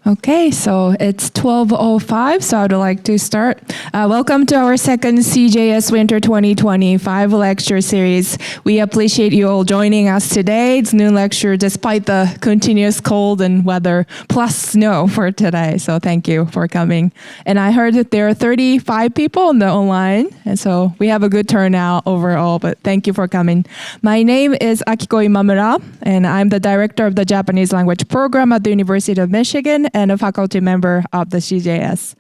Okay, so it's 12:05, so I'd like to start. Welcome to our second CJS Winter 2025 lecture series. We appreciate you all joining us today. It's noon lecture despite the continuous cold and weather plus snow for today, so thank you for coming. And I heard that there are 35 people on the online, and so we have a good turnout overall, but thank you for coming. My name is Akiko Imamura, and I'm the director of the Japanese language program at the University of Michigan and a faculty member of the CJS.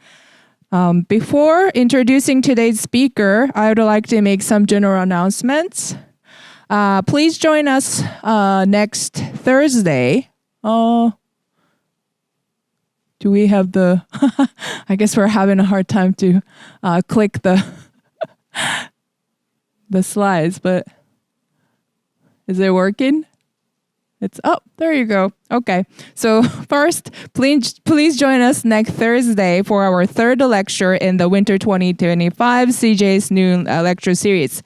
Before introducing today's speaker, I would like to make some general announcements. Please join us next Thursday. Do we have the, I guess we're having a hard time to click the slides, but is it working? It's up. There you go. Okay. So first, please join us next Thursday for our third lecture in the Winter 2025 CJ's Noon lecture series.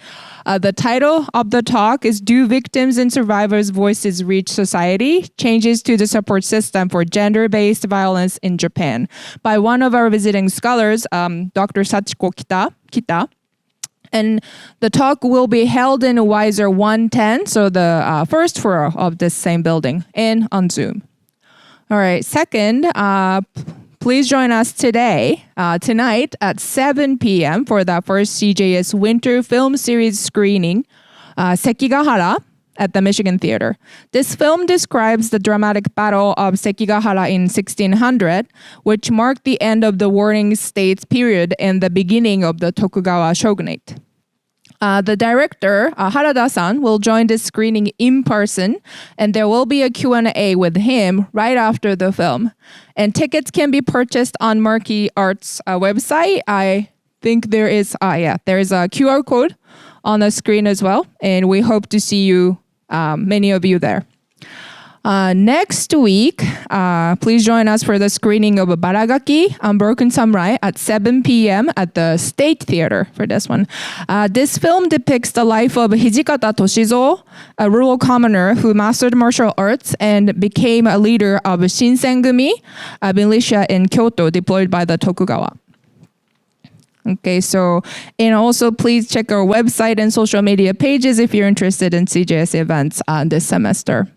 The title of the talk is Do Victims and Survivors' Voices Reach Society? Changes to the Support System for Gender-Based Violence in Japan by one of our visiting scholars, Dr. Sachiko Kita. And the talk will be held in Weiser 110, so the first floor of this same building, and on Zoom. All right, second, please join us tonight at 7 p.m. for the first CJS Winter Film Series screening, Sekigahara, at the Michigan Theater. This film describes the dramatic battle of Sekigahara in 1600, which marked the end of the warring states period and the beginning of the Tokugawa shogunate. The director, Harada-san, will join this screening in person, and there will be a Q&A with him right after the film. And tickets can be purchased on Marquee Arts website. I think there is a QR code on the screen as well, and we hope to see you, many of you there. Next week, please join us for the screening of Baragaki, Unbroken Samurai at 7 p.m. at the State Theater for this one. This film depicts the life of Hijikata Toshizo, a rural commoner who mastered martial arts and became a leader of Shinsengumi, a militia in Kyoto deployed by the Tokugawa. Okay, so, and also please check our website and social media pages if you're interested in CJS events this semester.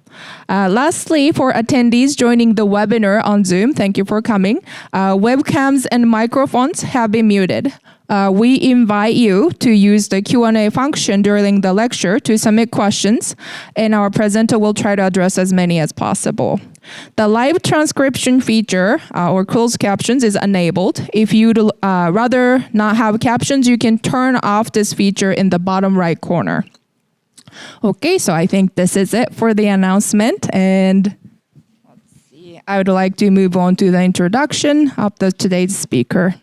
Lastly, for attendees joining the webinar on Zoom, thank you for coming. Webcams and microphones have been muted. We invite you to use the Q&A function during the lecture to submit questions, and our presenter will try to address as many as possible. The live transcription feature or closed captions is enabled. If you'd rather not have captions, you can turn off this feature in the bottom right corner. Okay, so I think this is it for the announcement, and let's see, I would like to move on to the introduction of today's speaker.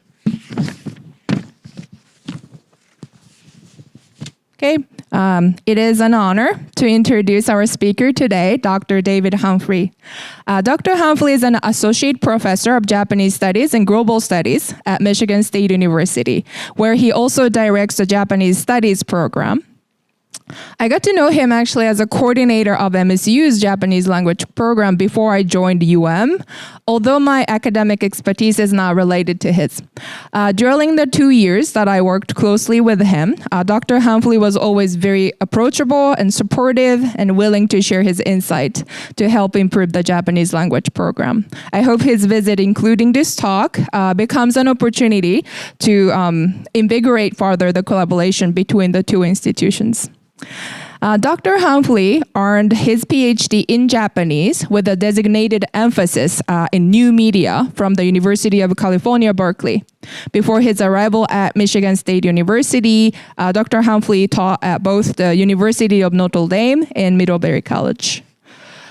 Okay, it is an honor to introduce our speaker today, Dr. David Humphrey. Dr. Humphrey is an associate professor of Japanese studies and global studies at Michigan State University, where he also directs the Japanese studies program. I got to know him actually as a coordinator of MSU's Japanese language program before I joined UM, although my academic expertise is not related to his. During the 2 years that I worked closely with him, Dr. Humphrey was always very approachable and supportive and willing to share his insight to help improve the Japanese language program. I hope his visit, including this talk, becomes an opportunity to invigorate further the collaboration between the two institutions. Dr. Humphrey earned his PhD in Japanese with a designated emphasis in new media from the University of California, Berkeley. Before his arrival at Michigan State University, Dr. Humphrey taught at both the University of Notre Dame and Middlebury College.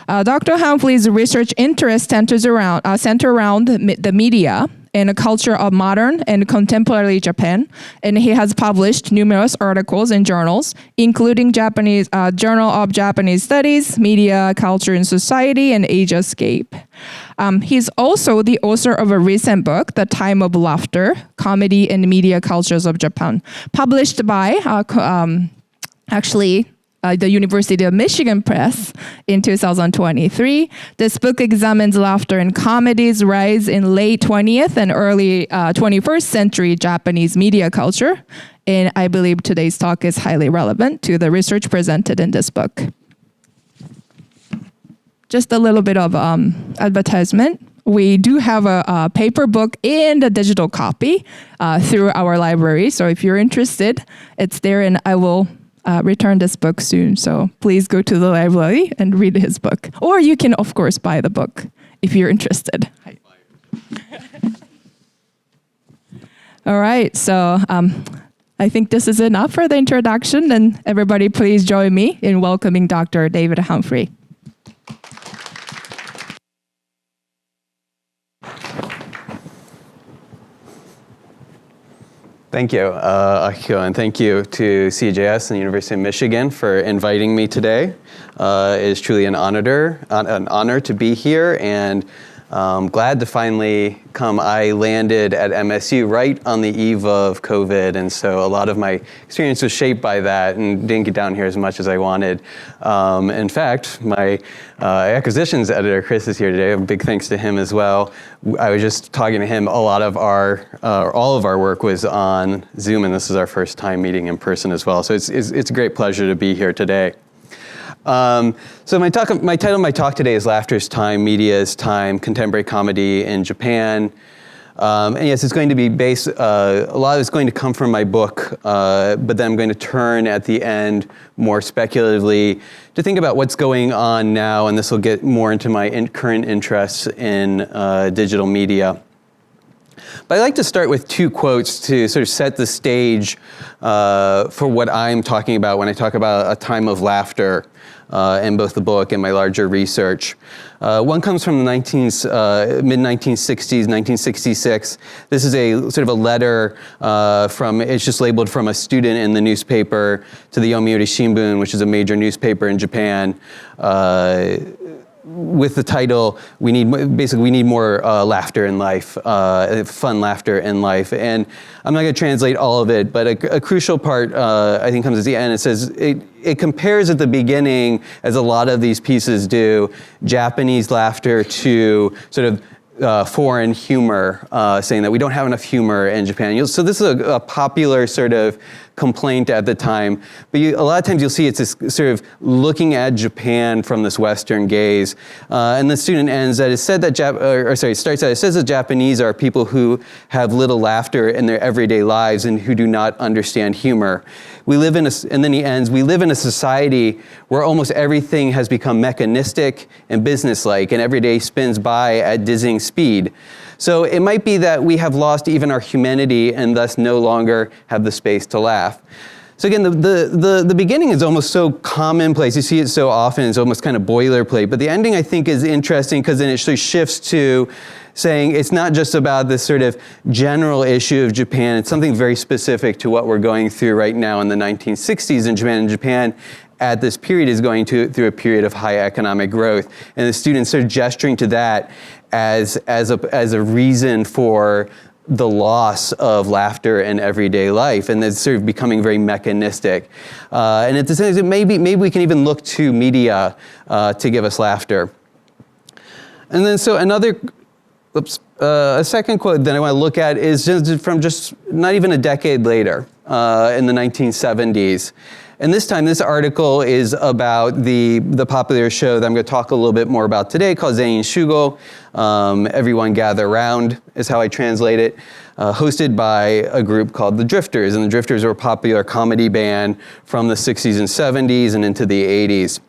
Dr. Humphrey's research interests center around the media and a culture of modern and contemporary Japan, and he has published numerous articles in journals, including Journal of Japanese Studies, Media, Culture and Society, and Asiascape. He's also the author of a recent book, The Time of Laughter, Comedy and Media Cultures of Japan, published by the University of Michigan Press in 2023. This book examines laughter and comedy's rise in late 20th and early 21st century Japanese media culture. And I believe today's talk is highly relevant to the research presented in this book. Just a little bit of advertisement. We do have a paper book and a digital copy through our library. So if you're interested, it's there, and I will return this book soon. So please go to the library and read his book. Or you can, of course, buy the book if you're interested. All right, so I think this is enough for the introduction, and everybody please join me in welcoming Dr. David Humphrey. Thank you, Akiko, and thank you to CJS and the University of Michigan for inviting me today. It is truly an honor to be here, and glad to finally come. I landed at MSU right on the eve of COVID, and so a lot of my experience was shaped by that and didn't get down here as much as I wanted. In fact, my acquisitions editor, Chris, is here today. A big thanks to him as well. I was just talking to him. A lot of all of our work was on Zoom, and this is our first time meeting in person as well. So it's a great pleasure to be here today. So my title of my talk today is Laughter's Time, Media's Time, Contemporary Comedy in Japan. And yes, it's going to be based, a lot of it's going to come from my book, but then I'm going to turn at the end more speculatively to think about what's going on now, and this will get more into my current interests in digital media. But I'd like to start with two quotes to sort of set the stage for what I'm talking about when I talk about a time of laughter in both the book and my larger research. One comes from the mid-1960s, 1966. This is a sort of a letter it's just labeled from a student in the newspaper to the Yomiuri Shimbun, which is a major newspaper in Japan, with the title, we need more laughter in life, fun laughter in life. And I'm not going to translate all of it, but a crucial part, I think, comes at the end. It says, it compares at the beginning, as a lot of these pieces do, Japanese laughter to sort of foreign humor, saying that we don't have enough humor in Japan. So this is a popular sort of complaint at the time, but a lot of times you'll see it's this sort of looking at Japan from this Western gaze. And the student ends that it said that starts out, it says that Japanese are people who have little laughter in their everyday lives and who do not understand humor. And then he ends, we live in a society where almost everything has become mechanistic and businesslike, and every day spins by at dizzying speed. So it might be that we have lost even our humanity and thus no longer have the space to laugh. So again, the beginning is almost so commonplace. You see it so often, it's almost kind of boilerplate. But the ending, I think, is interesting because then it sort of shifts to saying it's not just about this sort of general issue of Japan. It's something very specific to what we're going through right now in the 1960s in Japan. And Japan at this period is going through a period of high economic growth. And the students are gesturing to that as a reason for the loss of laughter in everyday life, and it's sort of becoming very mechanistic. And at the same time, maybe we can even look to media to give us laughter. And then so a second quote that I want to look at is just not even a decade later, in the 1970s. And this time, this article is about the popular show that I'm going to talk a little bit more about today, called Zein Shugo. Everyone Gather Round is how I translate it. Hosted by a group called The Drifters. And The Drifters were a popular comedy band from the 60s and 70s and into the 80s.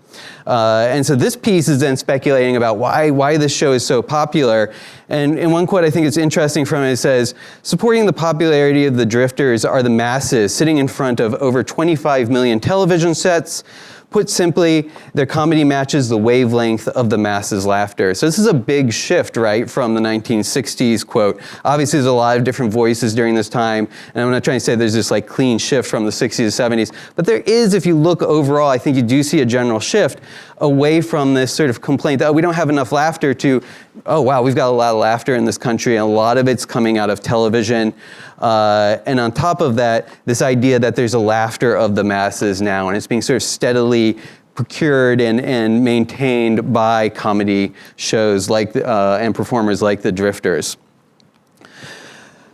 And so this piece is then speculating about why this show is so popular. And in one quote I think it's interesting from it says, supporting the popularity of the Drifters are the masses sitting in front of over 25 million television sets. Put simply, their comedy matches the wavelength of the masses' laughter. So this is a big shift, right, from the 1960s quote. Obviously, there's a lot of different voices during this time, and I'm not trying to say there's this like clean shift from the 60s to 70s, but there is, if you look overall, I think you do see a general shift away from this sort of complaint that we don't have enough laughter to, oh wow, we've got a lot of laughter in this country, and a lot of it's coming out of television. And on top of that, this idea that there's a laughter of the masses now, and it's being sort of steadily be procured and maintained by comedy shows like and performers like the Drifters.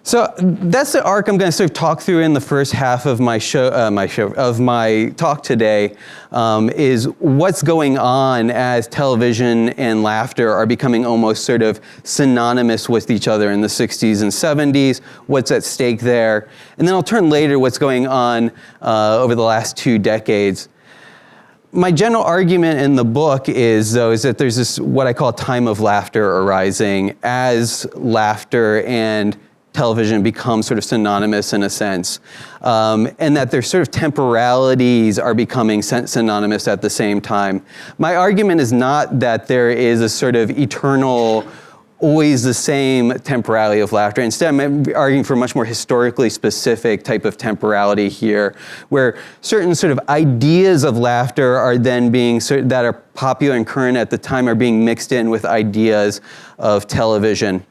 So that's the arc I'm going to sort of talk through in the first half of my talk today, is what's going on as television and laughter are becoming almost sort of synonymous with each other in the 60s and 70s, what's at stake there, and then I'll turn later what's going on over the last 2 decades. My general argument in the book is that there's this, what I call time of laughter arising as laughter and television become sort of synonymous in a sense, and that their sort of temporalities are becoming synonymous at the same time. My argument is not that there is a sort of eternal, always the same temporality of laughter. Instead, I'm arguing for a much more historically specific type of temporality here, where certain sort of ideas of laughter are then being, that are popular and current at the time, are being mixed in with ideas of television.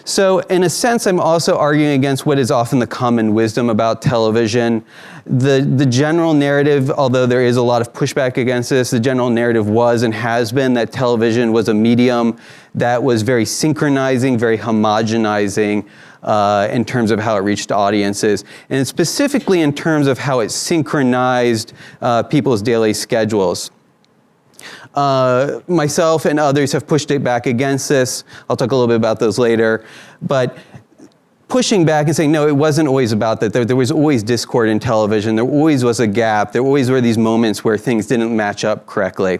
So in a sense, I'm also arguing against what is often the common wisdom about television. The general narrative, although there is a lot of pushback against this, the general narrative was and has been that television was a medium that was very synchronizing, very homogenizing in terms of how it reached audiences, and specifically in terms of how it synchronized people's daily schedules. Myself and others have pushed it back against this. I'll talk a little bit about those later. But pushing back and saying, no, it wasn't always about that. There was always discord in television. There always was a gap. There always were these moments where things didn't match up correctly.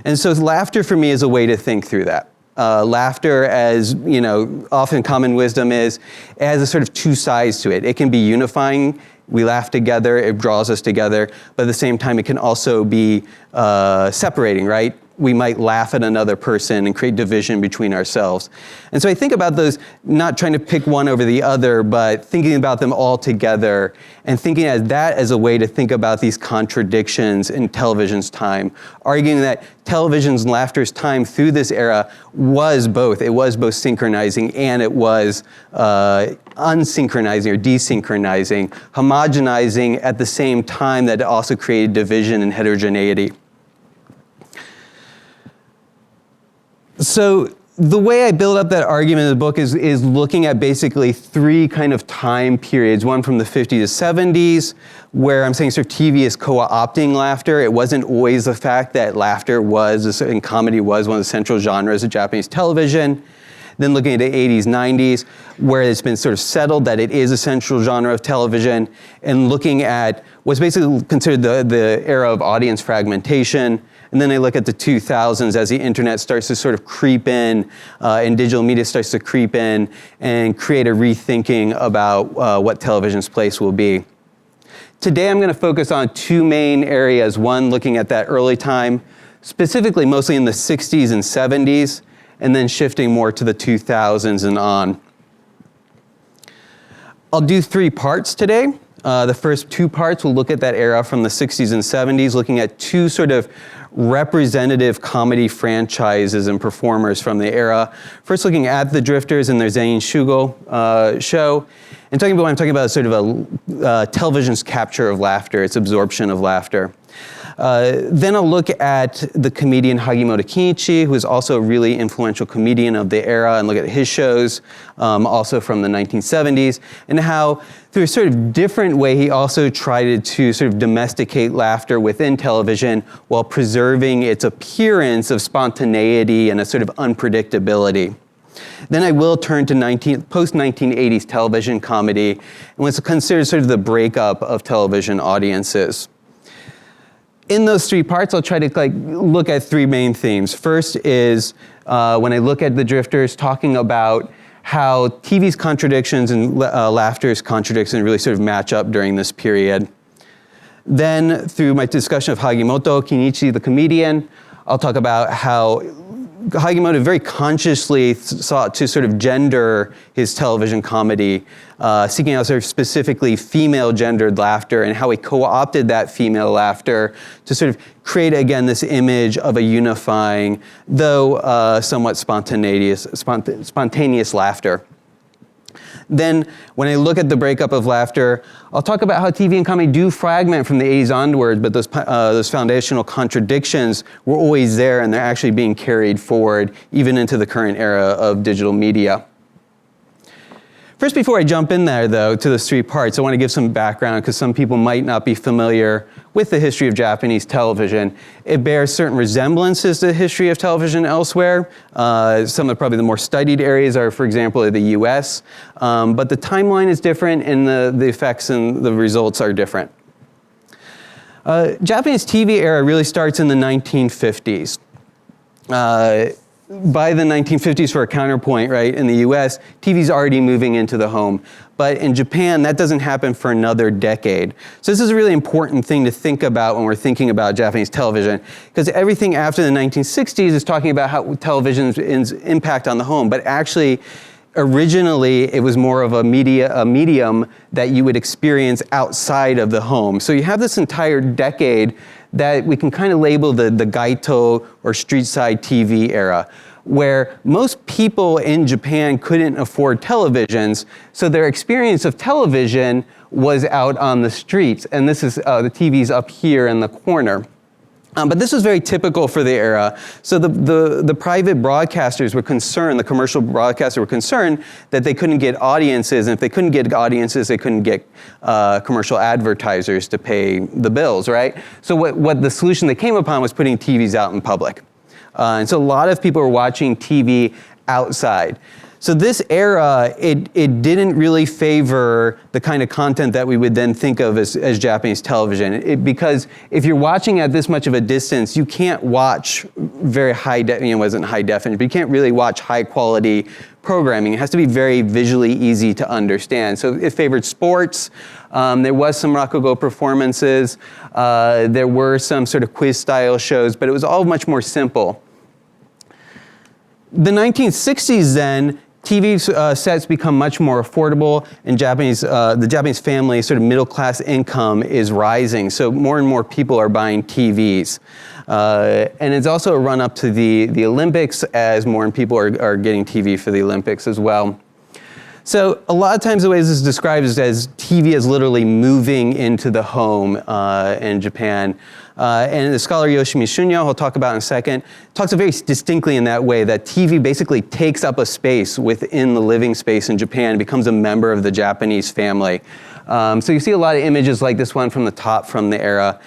And so laughter for me is a way to think through that. Laughter, as you know, often common wisdom is, has a sort of 2 sides to it. It can be unifying. We laugh together, it draws us together, but at the same time it can also be separating, right? We might laugh at another person and create division between ourselves. And so I think about those, not trying to pick one over the other, but thinking about them all together and thinking as that as a way to think about these contradictions in television's time, arguing that television's laughter's time through this era was both. It was both synchronizing and it was unsynchronizing or desynchronizing, homogenizing at the same time that it also created division and heterogeneity. So the way I build up that argument in the book is looking at basically 3 kind of time periods, one from the 50s to 70s, where I'm saying sort of TV is co-opting laughter. It wasn't always the fact that laughter was, and comedy was, one of the central genres of Japanese television. Then looking at the 80s, 90s, where it's been sort of settled that it is a central genre of television, and looking at what's basically considered the era of audience fragmentation. And then I look at the 2000s as the internet starts to sort of creep in and digital media starts to creep in and create a rethinking about what television's place will be. Today I'm going to focus on 2 main areas. One, looking at that early time, specifically mostly in the 60s and 70s, and then shifting more to the 2000s and on. I'll do 3 parts today. The first 2 parts will look at that era from the 60s and 70s, looking at 2 sort of representative comedy franchises and performers from the era. First looking at the Drifters and their Zen Shugo show, and what I'm talking about is sort of a television's capture of laughter, its absorption of laughter. Then I'll look at the comedian Hagimoto Kinichi, who is also a really influential comedian of the era, and look at his shows, also from the 1970s, and how through a sort of different way he also tried to sort of domesticate laughter within television while preserving its appearance of spontaneity and a sort of unpredictability. Then I will turn to post-1980s television comedy, and what's considered sort of the breakup of television audiences. In those 3 parts, I'll try to look at 3 main themes. First is when I look at the Drifters, talking about how TV's contradictions and laughter's contradictions really sort of match up during this period. Then through my discussion of Hagimoto Kinichi, the comedian, I'll talk about how Hagimoto very consciously sought to sort of gender his television comedy, seeking out sort of specifically female gendered laughter, and how he co-opted that female laughter to sort of create again this image of a unifying, though somewhat spontaneous laughter. Then when I look at the breakup of laughter, I'll talk about how TV and comedy do fragment from the 80s onward, but those foundational contradictions were always there, and they're actually being carried forward even into the current era of digital media. First, before I jump in there, though, to those three parts, I want to give some background because some people might not be familiar with the history of Japanese television. It bears certain resemblances to the history of television elsewhere. Some of probably the more studied areas are, for example, the US. But the timeline is different and the effects and the results are different. Japanese TV era really starts in the 1950s. By the 1950s, for a counterpoint, right, in the US, TV's already moving into the home. But in Japan, that doesn't happen for another decade. So this is a really important thing to think about when we're thinking about Japanese television, because everything after the 1960s is talking about how television's impact on the home. But actually, originally, it was more of a medium that you would experience outside of the home. So you have this entire decade that we can kind of label the Gaito or street side TV era, where most people in Japan couldn't afford televisions, so their experience of television was out on the streets. And this is, the TV's up here in the corner. But this was very typical for the era. So the private broadcasters were concerned, the commercial broadcasters were concerned that they couldn't get audiences, and if they couldn't get audiences, they couldn't get commercial advertisers to pay the bills, right? So what the solution they came upon was putting TVs out in public. And so a lot of people were watching TV outside. So this era, it didn't really favor the kind of content that we would then think of as Japanese television. Because if you're watching at this much of a distance, you can't watch very it wasn't high definition, but you can't really watch high quality programming. It has to be very visually easy to understand. So it favored sports. There was some rakugo performances. There were some sort of quiz style shows, but it was all much more simple. The 1960s then, TV sets become much more affordable, and the Japanese family sort of middle class income is rising. So more and more people are buying TVs. And it's also a run up to the Olympics, as more people are getting TV for the Olympics as well. So a lot of times the way this is described is as TV is literally moving into the home in Japan. And the scholar Yoshimi Shunyo, who'll talk about in a second, talks very distinctly in that way that TV basically takes up a space within the living space in Japan and becomes a member of the Japanese family. So you see a lot of images like this one from the top from the era.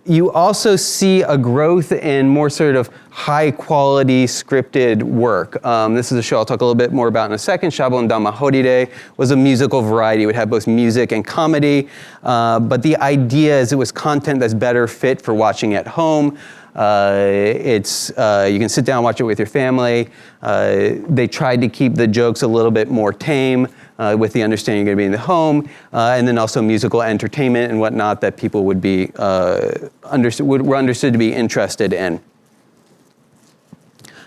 You also see a growth in more sort of high quality scripted work. This is a show I'll talk a little bit more about in a second. Shabon Dama Horide was a musical variety. It would have both music and comedy. But the idea is it was content that's better fit for watching at home. You can sit down and watch it with your family. They tried to keep the jokes a little bit more tame, with the understanding you're going to be in the home, and then also musical entertainment and whatnot that people would be were understood to be interested in.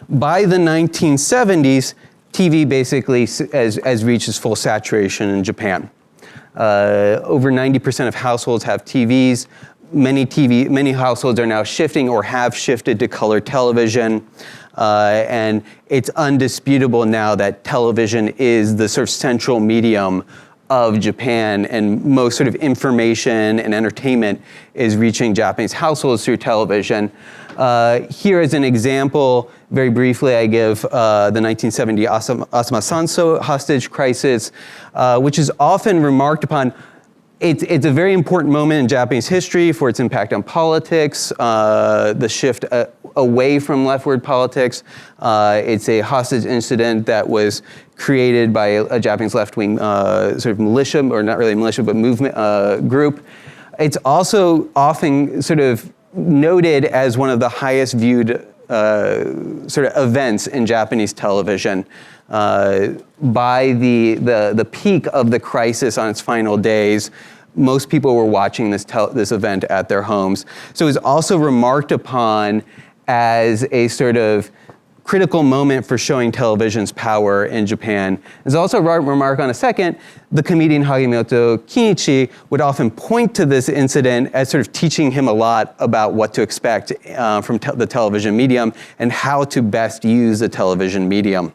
By the 1970s, TV basically has reached its full saturation in Japan. Over 90% of households have TVs. Many households are now shifting or have shifted to color television. And it's undisputable now that television is the sort of central medium of Japan, and most sort of information and entertainment is reaching Japanese households through television. Here as an example, very briefly, I give the 1970 Asama Sanso hostage crisis, which is often remarked upon. It's a very important moment in Japanese history for its impact on politics, the shift away from leftward politics. It's a hostage incident that was created by a Japanese left-wing sort of militia, or not really militia, but movement group. It's also often sort of noted as one of the highest viewed sort of events in Japanese television. By the peak of the crisis on its final days, most people were watching this event at their homes. So it was also remarked upon as a sort of critical moment for showing television's power in Japan. There's also a remark on a second, the comedian Hagimoto Kinichi would often point to this incident as sort of teaching him a lot about what to expect from the television medium and how to best use the television medium.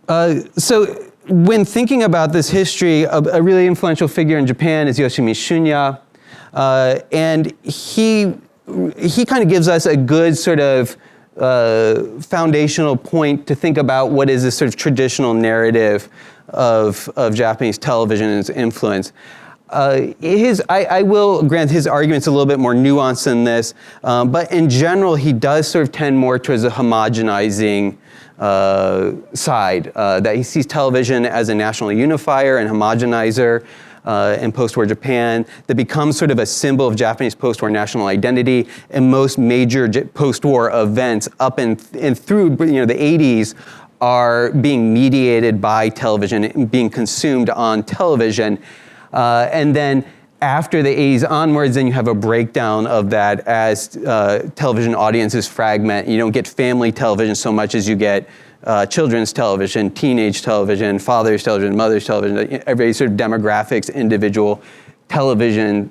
So when thinking about this history, a really influential figure in Japan is Yoshimi Shunya, and he kind of gives us a good sort of foundational point to think about what is this sort of traditional narrative of Japanese television and its influence. I will grant his argument's a little bit more nuanced than this, but in general, he does sort of tend more towards a homogenizing side, that he sees television as a national unifier and homogenizer in post-war Japan that becomes sort of a symbol of Japanese post-war national identity, and most major post-war events up and through the 80s are being mediated by television and being consumed on television. And then after the 80s onwards, then you have a breakdown of that as television audiences fragment. You don't get family television so much as you get children's television, teenage television, father's television, mother's television, every sort of demographics, individual television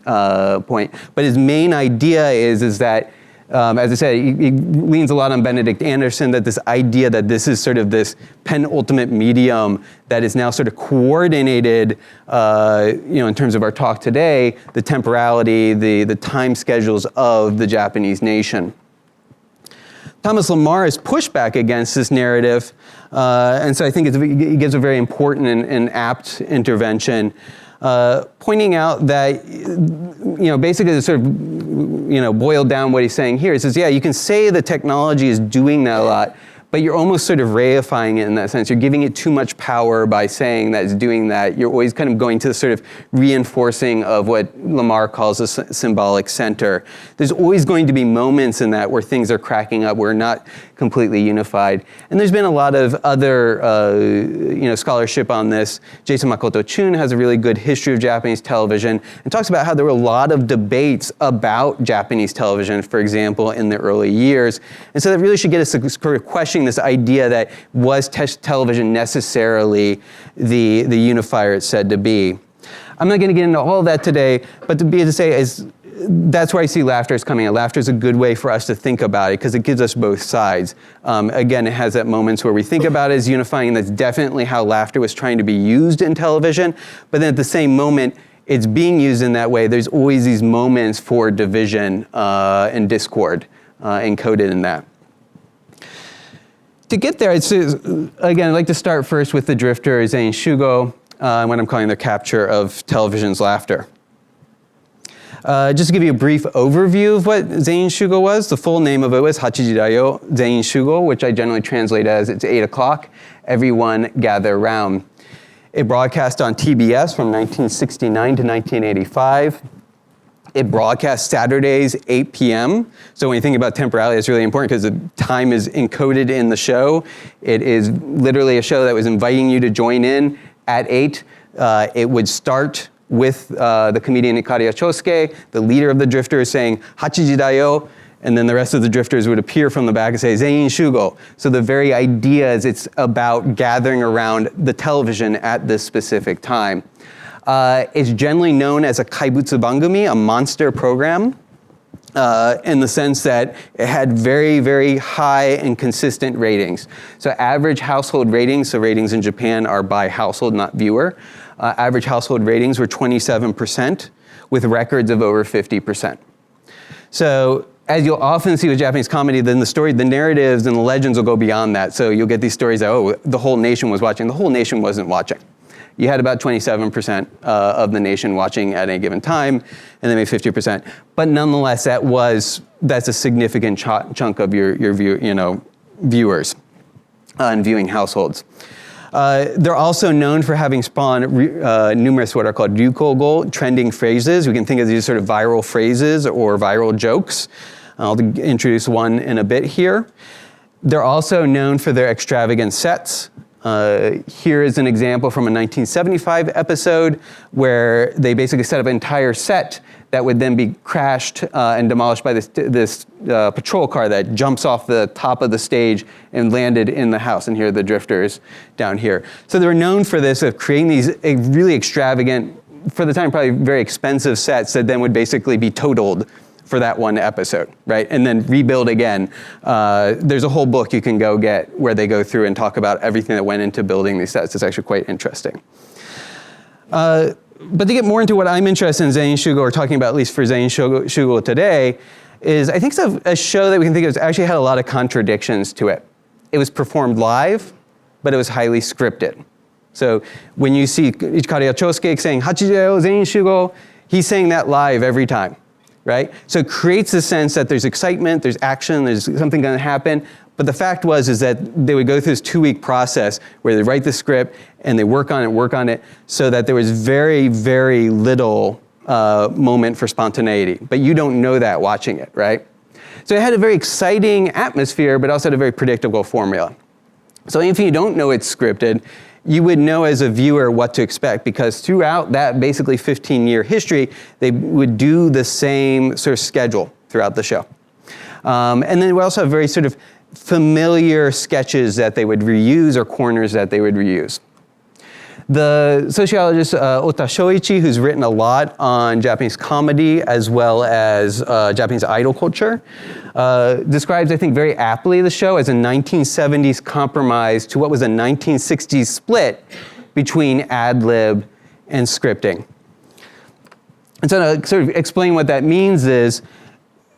point. But his main idea is that, as I said, he leans a lot on Benedict Anderson, that this idea that this is sort of this penultimate medium that is now sort of coordinated, in terms of our talk today, the temporality, the time schedules of the Japanese nation. Thomas Lamar's pushback against this narrative, and so I think he gives a very important and apt intervention, pointing out that, basically to sort of, boil down what he's saying here. He says, yeah, you can say the technology is doing that a lot, but you're almost sort of reifying it in that sense. You're giving it too much power by saying that it's doing that. You're always kind of going to the sort of reinforcing of what Lamar calls a symbolic center. There's always going to be moments in that where things are cracking up, we're not completely unified. And there's been a lot of other, scholarship on this. Jason Makoto Chun has a really good history of Japanese television and talks about how there were a lot of debates about Japanese television, for example, in the early years. And so that really should get us to sort of question this idea that was television necessarily the unifier it's said to be. I'm not going to get into all of that today, but to say that's where I see laughter is coming in. Laughter is a good way for us to think about it because it gives us both sides. Again, it has that moments where we think about it as unifying, and that's definitely how laughter was trying to be used in television. But then at the same moment, it's being used in that way. There's always these moments for division and discord encoded in that. To get there, again, I'd like to start first with the drifter Zen Shugo, what I'm calling the capture of television's laughter. Just to give you a brief overview of what Zen Shugo was, the full name of it was Hachiji Dayo Zen Shugo, which I generally translate as it's 8 o'clock, everyone gather round. It broadcast on TBS from 1969 to 1985. It broadcasts Saturdays, 8 p.m. So when you think about temporality, it's really important because the time is encoded in the show. It is literally a show that was inviting you to join in at 8. It would start with the comedian Ikaria Chosuke, the leader of the drifters, saying, Hachiji dayo, and then the rest of the drifters would appear from the back and say, Zein Shugo. So the very idea is it's about gathering around the television at this specific time. It's generally known as a kaibutsu bangumi, a monster program, in the sense that it had very, very high and consistent ratings. So average household ratings, so ratings in Japan are by household, not viewer. Average household ratings were 27%, with records of over 50%. So as you'll often see with Japanese comedy, then the narratives and the legends will go beyond that. So you'll get these stories that, oh, the whole nation was watching. The whole nation wasn't watching. You had about 27% of the nation watching at any given time, and then maybe 50%. But nonetheless, that's a significant chunk of your viewers and viewing households. They're also known for having spawned numerous what are called ryukogo, trending phrases. We can think of these sort of viral phrases or viral jokes. I'll introduce one in a bit here. They're also known for their extravagant sets. Here is an example from a 1975 episode where they basically set up an entire set that would then be crashed and demolished by this patrol car that jumps off the top of the stage and landed in the house. And here are the drifters down here. So they were known for this, of creating these really extravagant, for the time probably very expensive sets that then would basically be totaled for that one episode, right? And then rebuild again. There's a whole book you can go get where they go through and talk about everything that went into building these sets. It's actually quite interesting. But to get more into what I'm interested in Zen Shugo, or talking about at least for Zen Shugo today, is I think it's a show that we can think of as actually had a lot of contradictions to it. It was performed live, but it was highly scripted. So when you see Ichikari Chosuke saying, Hachidayo Zen Shugo, he's saying that live every time, right? So it creates a sense that there's excitement, there's action, there's something gonna happen. But the fact is that they would go through this 2-week process where they write the script and they work on it, so that there was very, very little moment for spontaneity. But you don't know that watching it, right? So it had a very exciting atmosphere, but also had a very predictable formula. So even if you don't know it's scripted, you would know as a viewer what to expect, because throughout that basically 15-year history, they would do the same sort of schedule throughout the show. And then we also have very sort of familiar sketches that they would reuse, or corners that they would reuse. The sociologist Ota Shoichi, who's written a lot on Japanese comedy as well as Japanese idol culture, describes, I think, very aptly the show as a 1970s compromise to what was a 1960s split between ad-lib and scripting. And so to sort of explain what that means is,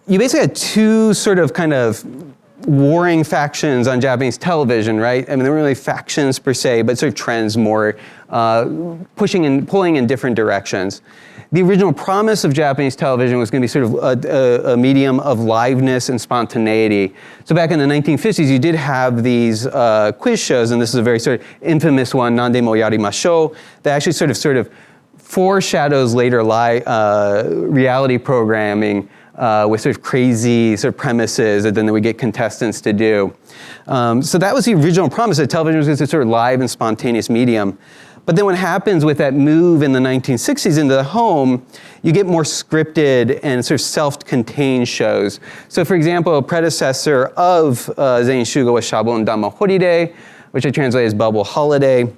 you basically had two sort of kind of warring factions on Japanese television, right? I mean, they weren't really factions per se, but sort of trends more, pushing and pulling in different directions. The original promise of Japanese television was going to be sort of a medium of liveness and spontaneity. So back in the 1950s, you did have these quiz shows, and this is a very sort of infamous one, Nande mo yarimashou, that actually sort of foreshadows later reality programming with sort of crazy sort of premises that then they would get contestants to do. So that was the original promise, that television was a sort of live and spontaneous medium. But then what happens with that move in the 1960s into the home, you get more scripted and sort of self-contained shows. So for example, a predecessor of Zen Shugo was Shabon Dama Holiday, which I translate as Bubble Holiday.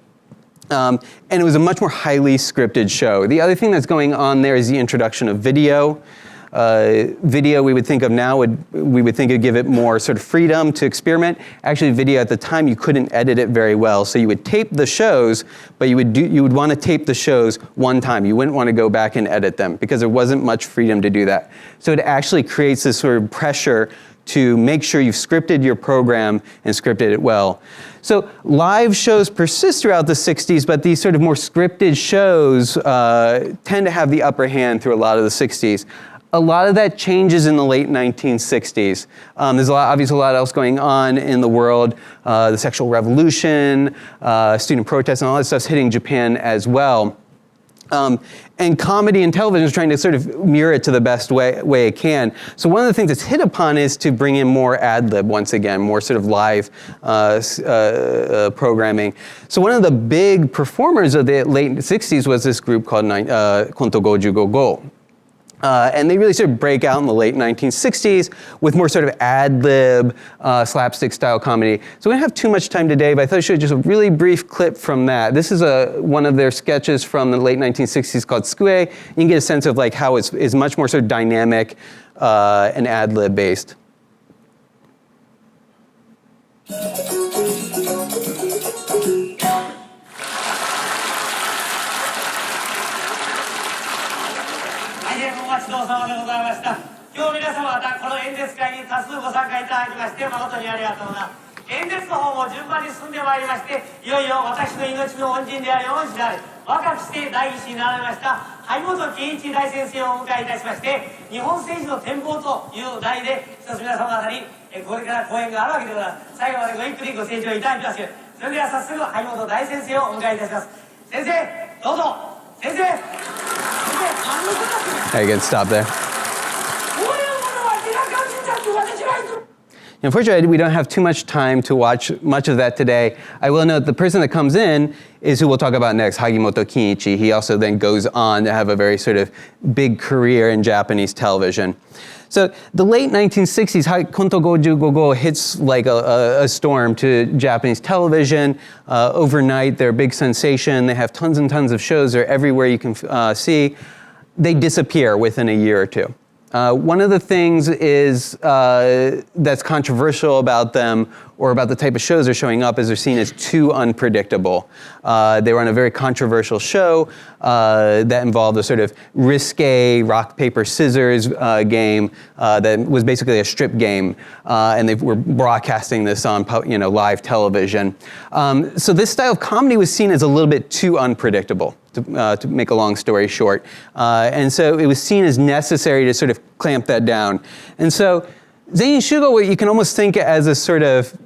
And it was a much more highly scripted show. The other thing that's going on there is the introduction of video. Video we would think of now, we would think it'd give it more sort of freedom to experiment. Actually, video at the time, you couldn't edit it very well. So you would tape the shows, but you would want to tape the shows one time. You wouldn't want to go back and edit them, because there wasn't much freedom to do that. So it actually creates this sort of pressure to make sure you've scripted your program and scripted it well. So live shows persist throughout the 60s, but these sort of more scripted shows tend to have the upper hand through a lot of the 60s. A lot of that changes in the late 1960s. There's obviously a lot else going on in the world. The sexual revolution, student protests, and all that stuff's hitting Japan as well. And comedy and television is trying to sort of mirror it to the best way it can. So one of the things that's hit upon is to bring in more ad-lib once again, more sort of live programming. So one of the big performers of the late 60s was this group called Konto Goju Go. And they really sort of break out in the late 1960s with more sort of ad-lib, slapstick style comedy. So we don't have too much time today, but I thought I'd show you just a really brief clip from that. This is one of their sketches from the late 1960s called Skue. You can get a sense of like how it's much more sort of dynamic and ad-lib based. 様でございました。今日皆様この演説会に多数ご参加いただきまして誠にありがとうございます。演説の方も順番に進んでまいりまして、いよいよ私の命の恩人であり恩師である若くして第一子になられました萩本欽一大先生をお迎えいたしまして、日本政治の展望という題で一つ皆様方にこれから講演があるわけでございます。最後までごゆっくりご清聴いただきます。それでは早速萩本大先生をお迎えいたします。先生、どうぞ。先生。Hey, good. Stop there. Unfortunately, we don't have too much time to watch much of that today. I will note the person that comes in is who we'll talk about next, Hagimoto Kinichi. He also then goes on to have a very sort of big career in Japanese television. So the late 1960s, Konto Goju Gogo hits like a storm to Japanese television. Overnight, they're a big sensation. They have tons and tons of shows. They're everywhere you can see. They disappear within a year or two. One of the things is that's controversial about them, or about the type of shows they're showing up, is they're seen as too unpredictable. They were on a very controversial show that involved a sort of risque rock, paper, scissors game that was basically a strip game, and they were broadcasting this on live television. So this style of comedy was seen as a little bit too unpredictable, to make a long story short. And so it was seen as necessary to sort of clamp that down. And so Zen Shugo, you can almost think as a sort of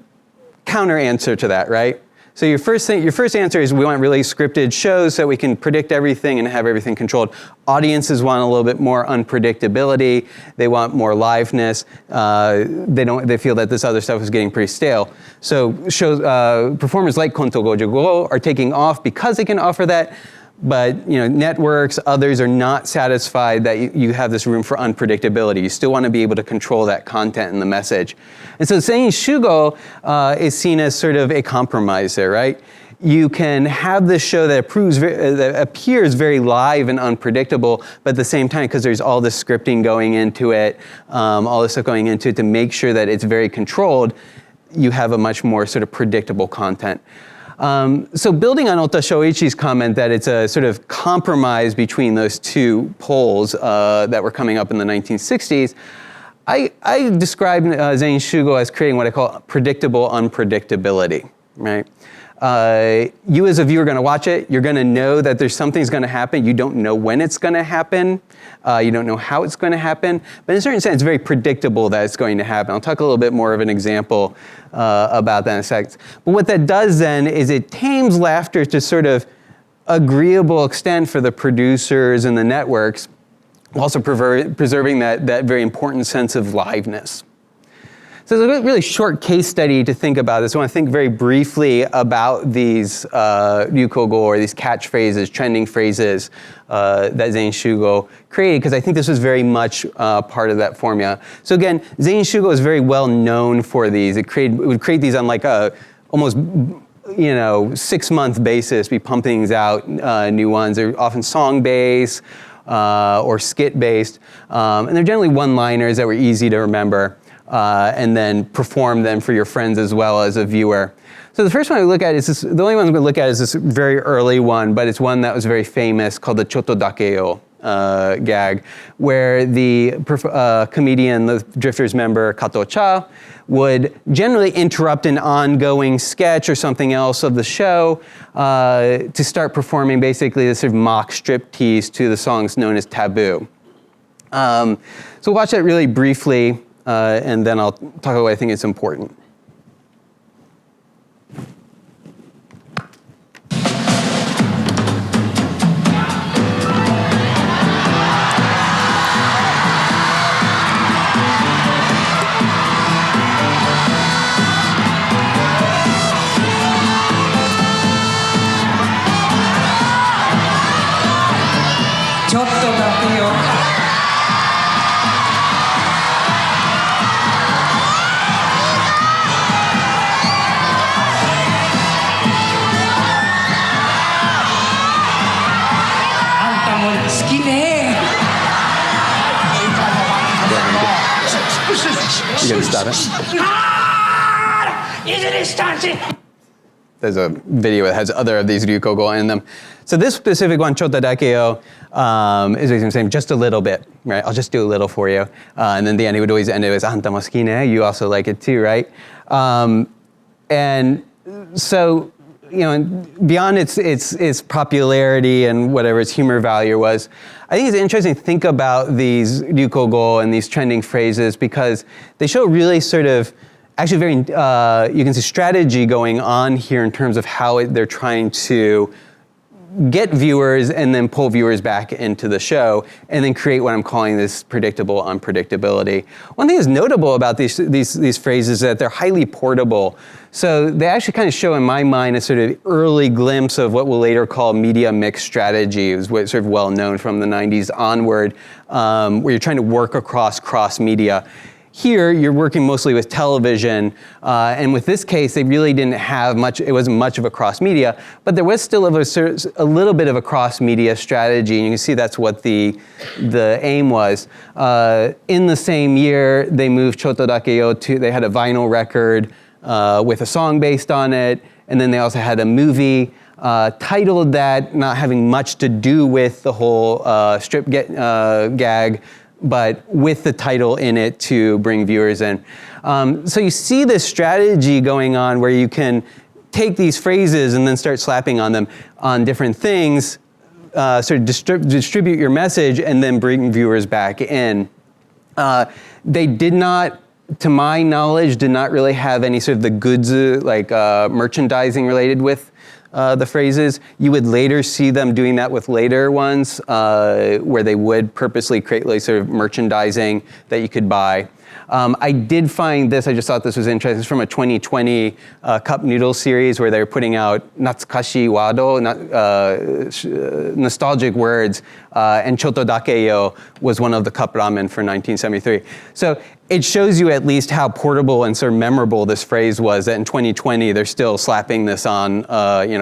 counter answer to that, right? So your first answer is we want really scripted shows so we can predict everything and have everything controlled. Audiences want a little bit more unpredictability. They want more liveness. They feel that this other stuff is getting pretty stale. So shows, performers like Konto Gojo Go are taking off because they can offer that. But networks, others are not satisfied that you have this room for unpredictability. You still want to be able to control that content and the message. And so Zen Shugo is seen as sort of a compromise there, right? You can have this show that appears very live and unpredictable, but at the same time, because there's all this scripting going into it, all this stuff going into it to make sure that it's very controlled, you have a much more sort of predictable content. So building on Ota Shoichi's comment that it's a sort of compromise between those two poles that were coming up in the 1960s, I describe Zen Shugo as creating what I call predictable unpredictability, right? You as a viewer are going to watch it. You're going to know that something's going to happen. You don't know when it's going to happen. You don't know how it's going to happen. But in a certain sense, it's very predictable that it's going to happen. I'll talk a little bit more of an example about that in a second. But what that does then is it tames laughter to sort of agreeable extent for the producers and the networks, also preserving that very important sense of liveness. So it's a really short case study to think about this. I want to think very briefly about these ryukogo, or these catchphrases, trending phrases that Zen Shugo created, because I think this was very much part of that formula. So again, Zen Shugo is very well known for these. It would create these on like a almost 6-month basis, be pumping these out, new ones. They're often song-based or skit-based, and they're generally one-liners that were easy to remember. And then perform them for your friends as well as a viewer. So the first one we look at is this, the only one I'm going to look at is this very early one, but it's one that was very famous called the Chotto Dakeo gag, where the comedian, the Drifters member Kato Cha, would generally interrupt an ongoing sketch or something else of the show to start performing basically this sort of mock striptease to the songs known as Taboo. So we'll watch that really briefly. And then I'll talk about why I think it's important. You gonna stop it? There's a video that has other of these ryukogo in them. So this specific one, Chotto Dakeo, is basically saying just a little bit, right? I'll just do a little for you. And then the end, he would always end it with, "Anta mo suki ne?" You also like it too, right? And so, beyond its popularity and whatever its humor value was, I think it's interesting to think about these ryukogo and these trending phrases because they show really sort of actually very, you can see strategy going on here in terms of how they're trying to get viewers and then pull viewers back into the show and then create what I'm calling this predictable unpredictability. One thing that's notable about these phrases is that they're highly portable. So they actually kind of show in my mind a sort of early glimpse of what we'll later call media mix strategy. It was what's sort of well known from the 90s onward, where you're trying to work across cross media. Here, you're working mostly with television, and with this case, they really didn't have much, it wasn't much of a cross-media, but there was still a little bit of a cross-media strategy, and you can see that's what the aim was. In the same year, they moved Choto Dakeyo to, they had a vinyl record with a song based on it, and then they also had a movie titled that, not having much to do with the whole strip gag, but with the title in it to bring viewers in. So you see this strategy going on where you can take these phrases and then start slapping on them on different things, sort of distribute your message and then bring viewers back in. They did not, to my knowledge, did not really have any sort of the goods, like merchandising related with the phrases. You would later see them doing that with later ones, where they would purposely create like sort of merchandising that you could buy. I did find this, I just thought this was interesting. It's from a 2020 cup noodle series where they're putting out natsukashi wado, nostalgic words, and Choto Dakeyo was one of the cup ramen for 1973. So it shows you at least how portable and sort of memorable this phrase was, that in 2020 they're still slapping this on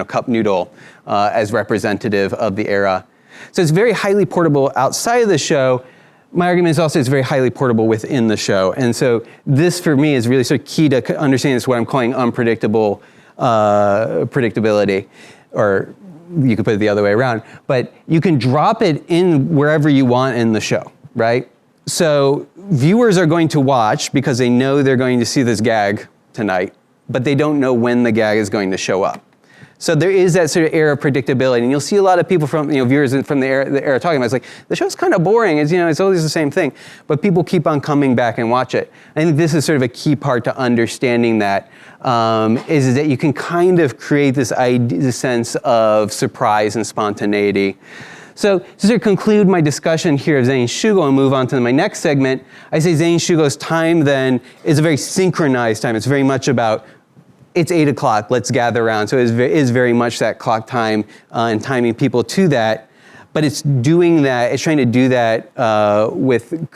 cup noodle as representative of the era. So it's very highly portable outside of the show. My argument is also it's very highly portable within the show. And so this for me is really sort of key to understanding this, what I'm calling unpredictable predictability, or you could put it the other way around. But you can drop it in wherever you want in the show, right? So viewers are going to watch because they know they're going to see this gag tonight, but they don't know when the gag is going to show up. So there is that sort of air of predictability, and you'll see a lot of people from, viewers from the era talking about, it's like, the show's kind of boring, it's always the same thing, but people keep on coming back and watch it. I think this is sort of a key part to understanding that, is that you can kind of create this sense of surprise and spontaneity. So to sort of conclude my discussion here of Zen Shugo and move on to my next segment, I say Zen Shugo's time then is a very synchronized time. It's very much about, it's 8 o'clock, let's gather around. So it is very much that clock time and timing people to that. But it's doing that, it's trying to do that with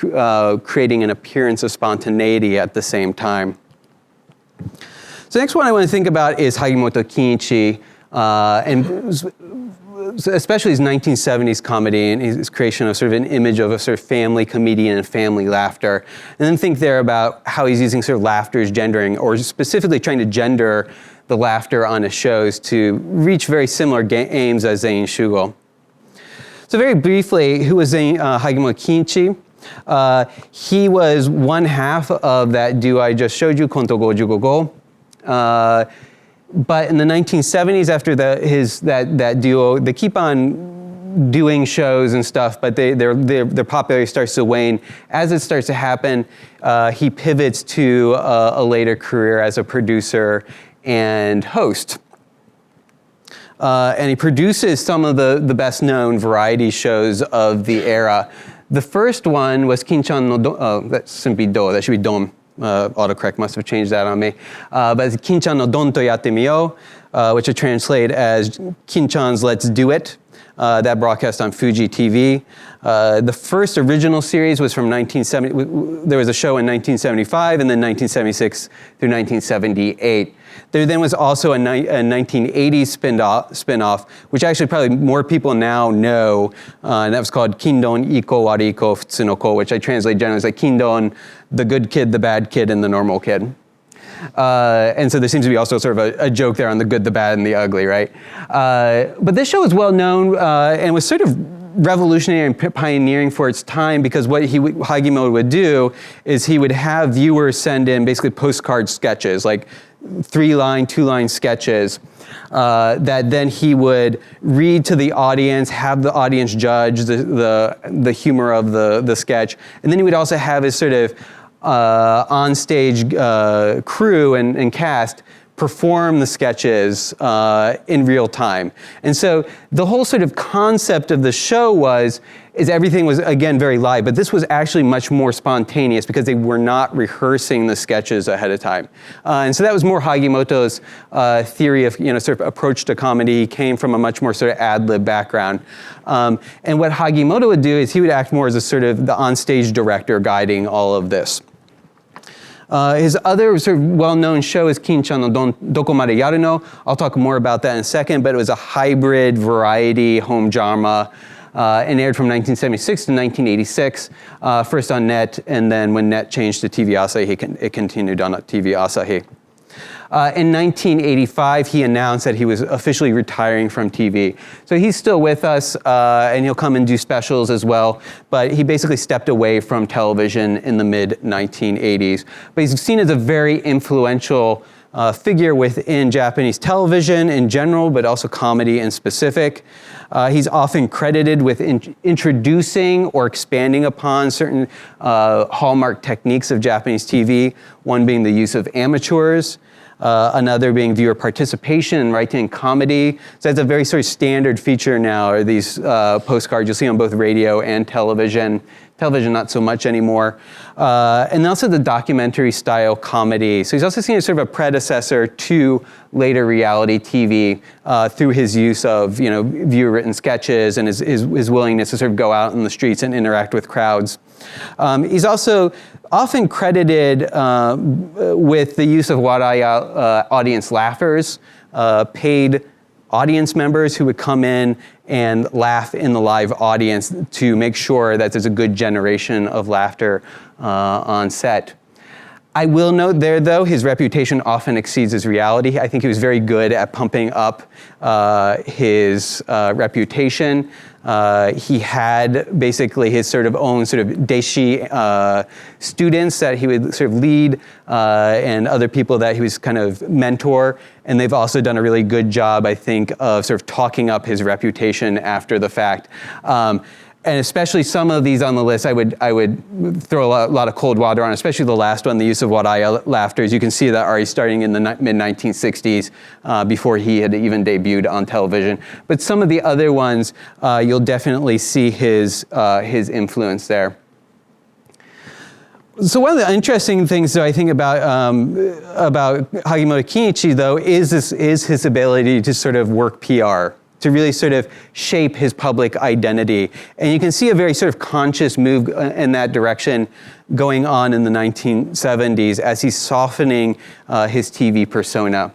creating an appearance of spontaneity at the same time. So next one I want to think about is Hagimoto Kinichi, and especially his 1970s comedy and his creation of sort of an image of a sort of family comedian and family laughter. And then think there about how he's using sort of laughter as gendering, or specifically trying to gender the laughter on his shows to reach very similar aims as Zen Shugo. So very briefly, who was Hagimoto Kinichi? He was one half of that duo I just showed you, Konto Gojugogo. But in the 1970s, after that duo, they keep on doing shows and stuff, but their popularity starts to wane. As it starts to happen, he pivots to a later career as a producer and host. And he produces some of the best-known variety shows of the era. The first one was Kinchan no Don, that shouldn't be Do, that should be Don. Autocorrect must have changed that on me. But it's Kinchan no Don to Yatte Miyo, which I translate as Kinchan's Let's Do It. That broadcast on Fuji TV. The first original series was from 1970. There was a show in 1975 and then 1976 through 1978. There then was also a 1980s spin-off, which actually probably more people now know, and that was called Kindon Iko Wariko Futsunoko, which I translate generally as like Kindon, the good kid, the bad kid, and the normal kid. And so there seems to be also sort of a joke there on the good, the bad, and the ugly, right? But this show was well known and was sort of revolutionary and pioneering for its time, because what Hagimoto would do is he would have viewers send in basically postcard sketches, like 3-line, 2-line sketches that then he would read to the audience, have the audience judge the humor of the sketch, and then he would also have his sort of on-stage crew and cast perform the sketches in real time. And so the whole sort of concept of the show is everything was, again, very live, but this was actually much more spontaneous because they were not rehearsing the sketches ahead of time. And so that was more Hagimoto's theory of, sort of approach to comedy, came from a much more sort of ad-lib background. And what Hagimoto would do is he would act more as a sort of the on-stage director guiding all of this. His other sort of well-known show is Kin-chan no Doko Made Yaru no. I'll talk more about that in a second, but it was a hybrid variety home drama and aired from 1976 to 1986, first on NET, and then when NET changed to TV Asahi, it continued on TV Asahi. In 1985, he announced that he was officially retiring from TV. So he's still with us, and he'll come and do specials as well, but he basically stepped away from television in the mid-1980s. But he's seen as a very influential figure within Japanese television in general, but also comedy in specific. He's often credited with introducing or expanding upon certain hallmark techniques of Japanese TV, one being the use of amateurs, another being viewer participation in writing comedy. So that's a very sort of standard feature now, are these postcards you'll see on both radio and television. Television, not so much anymore. And also the documentary style comedy. So he's also seen as sort of a predecessor to later reality TV through his use of, viewer written sketches and his willingness to sort of go out in the streets and interact with crowds. He's also often credited with the use of waraya audience laughers, paid audience members who would come in and laugh in the live audience to make sure that there's a good generation of laughter on set. I will note there, though, his reputation often exceeds his reality. I think he was very good at pumping up his reputation. He had basically his sort of own sort of deishi students that he would sort of lead and other people that he was kind of mentor. And they've also done a really good job, I think, of sort of talking up his reputation after the fact. And especially some of these on the list, I would throw a lot of cold water on, especially the last one, the use of waraya laughter. As you can see that already starting in the mid-1960s, before he had even debuted on television. But some of the other ones, you'll definitely see his influence there. So one of the interesting things that I think about Hagimoto Kinichi, though, is his ability to sort of work PR, to really sort of shape his public identity. And you can see a very sort of conscious move in that direction going on in the 1970s as he's softening his TV persona.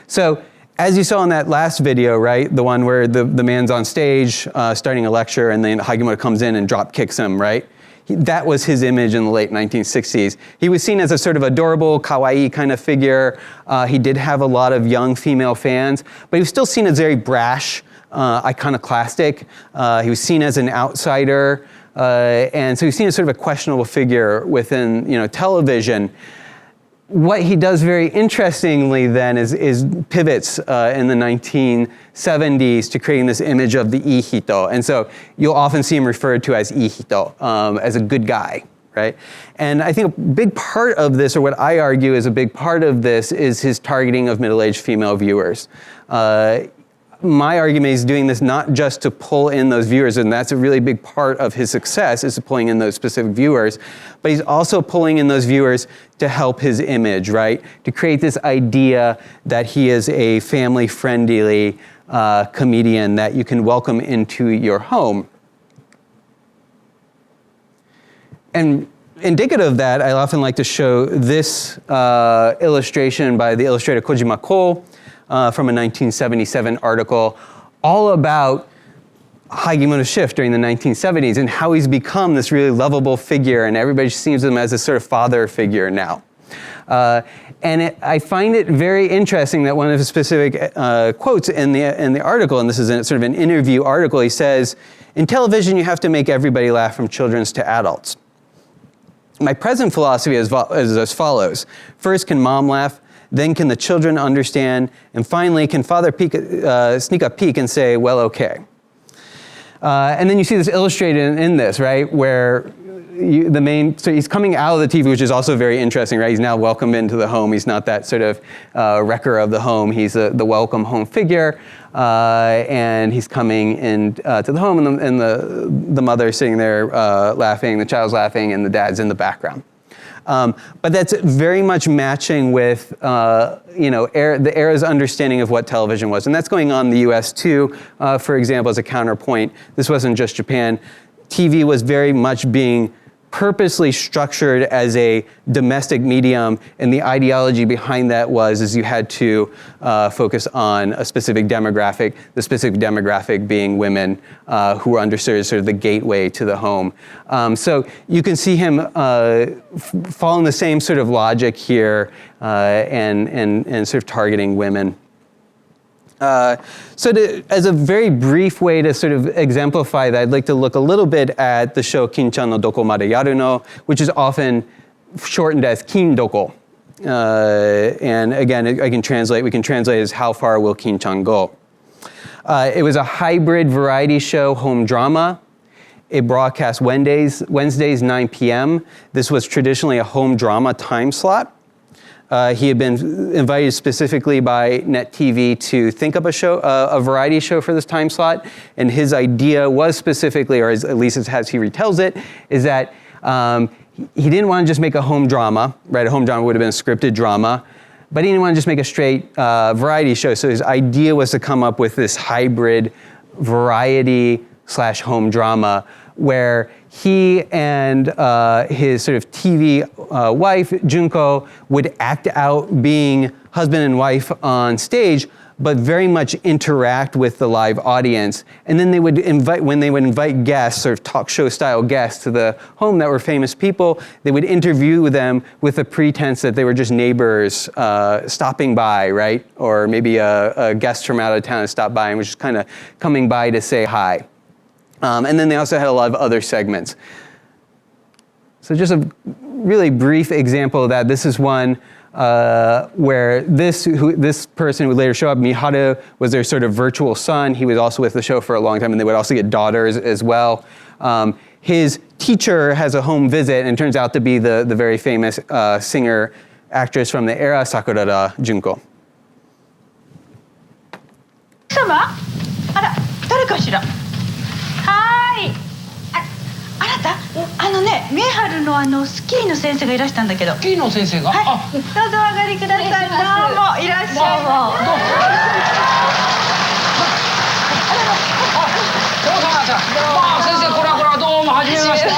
So as you saw in that last video, right, the one where the man's on stage starting a lecture and then Hagimoto comes in and drop kicks him, right? That was his image in the late 1960s. He was seen as a sort of adorable, kawaii kind of figure. He did have a lot of young female fans, but he was still seen as very brash, iconoclastic. He was seen as an outsider, and so he was seen as sort of a questionable figure within, television. What he does very interestingly then is pivots in the 1970s to creating this image of the Ihito. And so you'll often see him referred to as Ihito, as a good guy, right? And I think a big part of this, or what I argue is a big part of this, is his targeting of middle-aged female viewers. My argument is doing this not just to pull in those viewers, and that's a really big part of his success, is pulling in those specific viewers, but he's also pulling in those viewers to help his image, right? To create this idea that he is a family-friendly comedian that you can welcome into your home. And indicative of that, I often like to show this illustration by the illustrator Kojima Cole, from a 1977 article all about Hagimoto's shift during the 1970s and how he's become this really lovable figure, and everybody sees him as a sort of father figure now. I find it very interesting that one of the specific quotes in the article, and this is sort of an interview article, he says, "In television, you have to make everybody laugh from children to adults. My present philosophy is as follows. First, can mom laugh? Then can the children understand? And finally, can father sneak a peek and say, well, okay." And then you see this illustrated in this, right? Where so he's coming out of the TV, which is also very interesting, right? He's now welcomed into the home. He's not that sort of wrecker of the home. He's the welcome home figure. And he's coming in to the home, and the mother's sitting there laughing, the child's laughing, and the dad's in the background. But that's very much matching with the era's understanding of what television was. And that's going on in the US too. For example, as a counterpoint, this wasn't just Japan. TV was very much being purposely structured as a domestic medium, and the ideology behind that is you had to focus on a specific demographic, the specific demographic being women who were understood as sort of the gateway to the home. So you can see him following the same sort of logic here and sort of targeting women. As a very brief way to sort of exemplify that, I'd like to look a little bit at the show Kin-chan no Doko Made Yaru no, which is often shortened as Kin Doko. And again, we can translate as how far will Kin-chan go? It was a hybrid variety show home drama. It broadcast Wednesdays 9 p.m. This was traditionally a home drama time slot. He had been invited specifically by Net TV to think up a variety show for this time slot, and his idea was specifically, or at least as he retells it, is that he didn't want to just make a home drama, right? A home drama would have been a scripted drama, but he didn't want to just make a straight variety show. So his idea was to come up with this hybrid variety/home drama where he and his sort of TV wife, Junko, would act out being husband and wife on stage, but very much interact with the live audience. And then when they would invite guests, sort of talk show style guests to the home that were famous people, they would interview them with the pretense that they were just neighbors stopping by, right? Or maybe a guest from out of town stopped by and was just kind of coming by to say hi. And then they also had a lot of other segments. So just a really brief example of that. This is one where this person would later show up, Miharu, was their sort of virtual son. He was also with the show for a long time, and they would also get daughters as well. His teacher has a home visit, and it turns out to be the very famous singer, actress from the era, Sakurada Junko. 様あら誰かしらはーいあなた見えはるのスキーの先生がいらしたんだけどスキーの先生が、はい、どうぞお上がりください。どうもいらっしゃいませ。先生これはどうもはじめまして。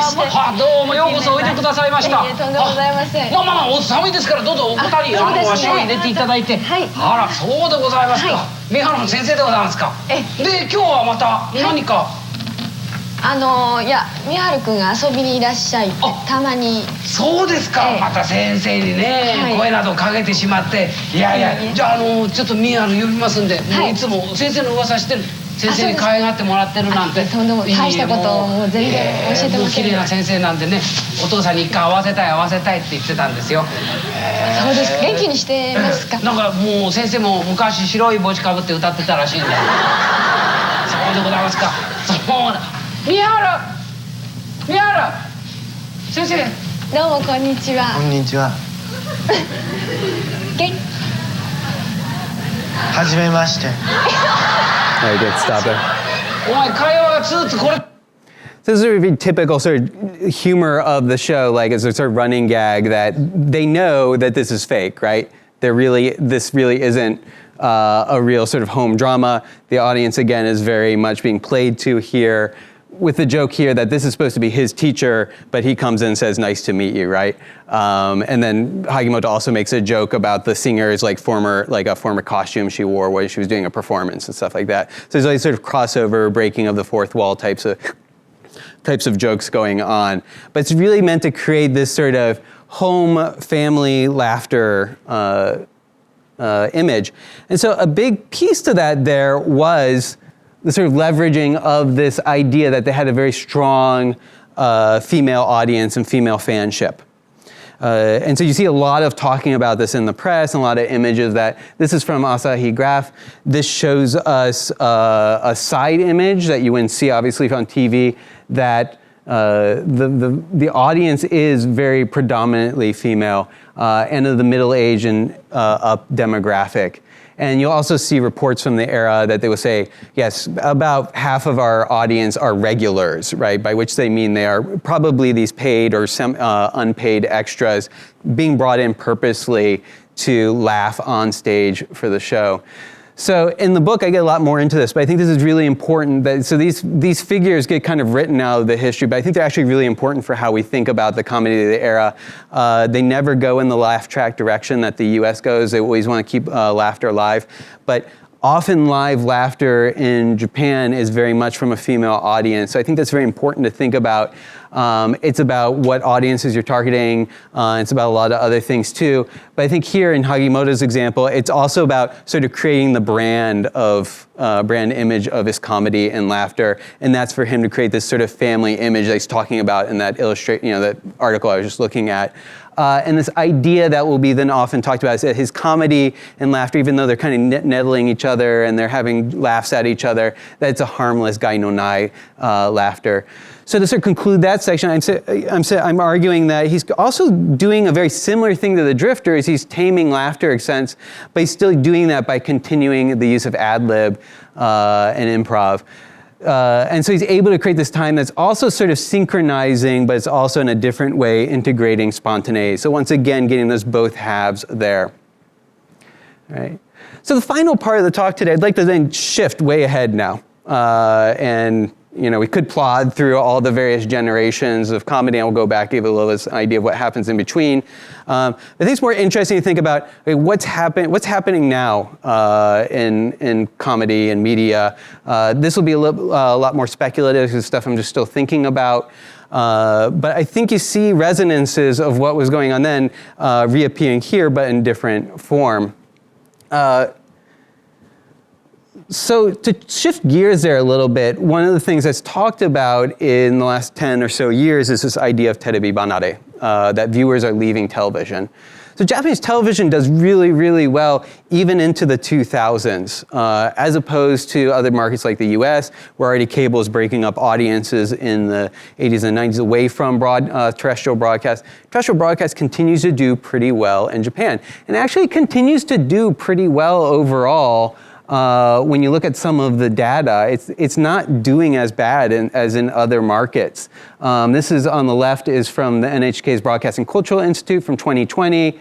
どうもようこそおいでくださいました。とんでもございません。お寒いですからどうぞお二人足を入れていただいて。あらそうでございますか。三原の先生でございますか。で今日はまた何か。いやみはるくんが遊びにいらっしゃいってたまに。そうですか、また先生にね、声などかけてしまって。いやじゃあちょっとみはる呼びますんで、もういつも先生の噂してる。先生に可愛がってもらってるなんて。とんでも大したことをもう全然教えてません。綺麗な先生なんでね、お父さんに一回会わせたいって言ってたんですよ。そうですか。元気にしてますか。なんかもう先生も昔白い帽子かぶって歌ってたらしいんで。そうでございますか。そうだ。宮原先生。どうもこんにちは。こんにちは。はじめまして。All right, good. Stop it. お前会話がつこれ。So this is a very typical sort of humor of the show, like as a sort of running gag that they know that this is fake, right? This really isn't a real sort of home drama. The audience, again, is very much being played to here, with the joke here that this is supposed to be his teacher, but he comes in and says, "Nice to meet you," right? And then Hagimoto also makes a joke about the singer's a former costume she wore when she was doing a performance and stuff like that. So there's like sort of crossover, breaking of the fourth wall types of jokes going on. But it's really meant to create this sort of home family laughter image. And so a big piece to that there was the sort of leveraging of this idea that they had a very strong female audience and female fanship. And so you see a lot of talking about this in the press and a lot of images that, this is from Asahi Graph. This shows us a side image that you wouldn't see obviously on TV, that the audience is very predominantly female and of the middle-aged and up demographic. And you'll also see reports from the era that they will say, yes, about half of our audience are regulars, right? By which they mean they are probably these paid or unpaid extras being brought in purposely to laugh on stage for the show. So in the book, I get a lot more into this, but I think this is really important. So these figures get kind of written out of the history, but I think they're actually really important for how we think about the comedy of the era. They never go in the laugh track direction that the US goes. They always want to keep laughter alive. But often live laughter in Japan is very much from a female audience. So I think that's very important to think about. It's about what audiences you're targeting. It's about a lot of other things too. But I think here in Hagimoto's example, it's also about sort of creating the brand image of his comedy and laughter. And that's for him to create this sort of family image that he's talking about in that that article I was just looking at. And this idea that will be then often talked about is that his comedy and laughter, even though they're kind of nettling each other and they're having laughs at each other, that it's a harmless gai no nai laughter. So to sort of conclude that section, I'm arguing that he's also doing a very similar thing to the Drifters. He's taming laughter accents, but he's still doing that by continuing the use of ad-lib and improv. And so he's able to create this time that's also sort of synchronizing, but it's also in a different way integrating spontaneity. So once again, getting those both halves there. All right. So the final part of the talk today, I'd like to then shift way ahead now. And we could plod through all the various generations of comedy, and we'll go back, give a little idea of what happens in between. I think it's more interesting to think about what's happening now in comedy and media. This will be a lot more speculative, because stuff I'm just still thinking about. But I think you see resonances of what was going on then reappearing here, but in different form. So to shift gears there a little bit, one of the things that's talked about in the last 10 or so years is this idea of terebi banare, that viewers are leaving television. So Japanese television does really, really well even into the 2000s, as opposed to other markets like the US, where already cable is breaking up audiences in the 80s and 90s away from terrestrial broadcast. Terrestrial broadcast continues to do pretty well in Japan, and actually continues to do pretty well overall. When you look at some of the data, it's not doing as bad as in other markets. This is on the left is from the NHK's Broadcasting Cultural Institute from 2020.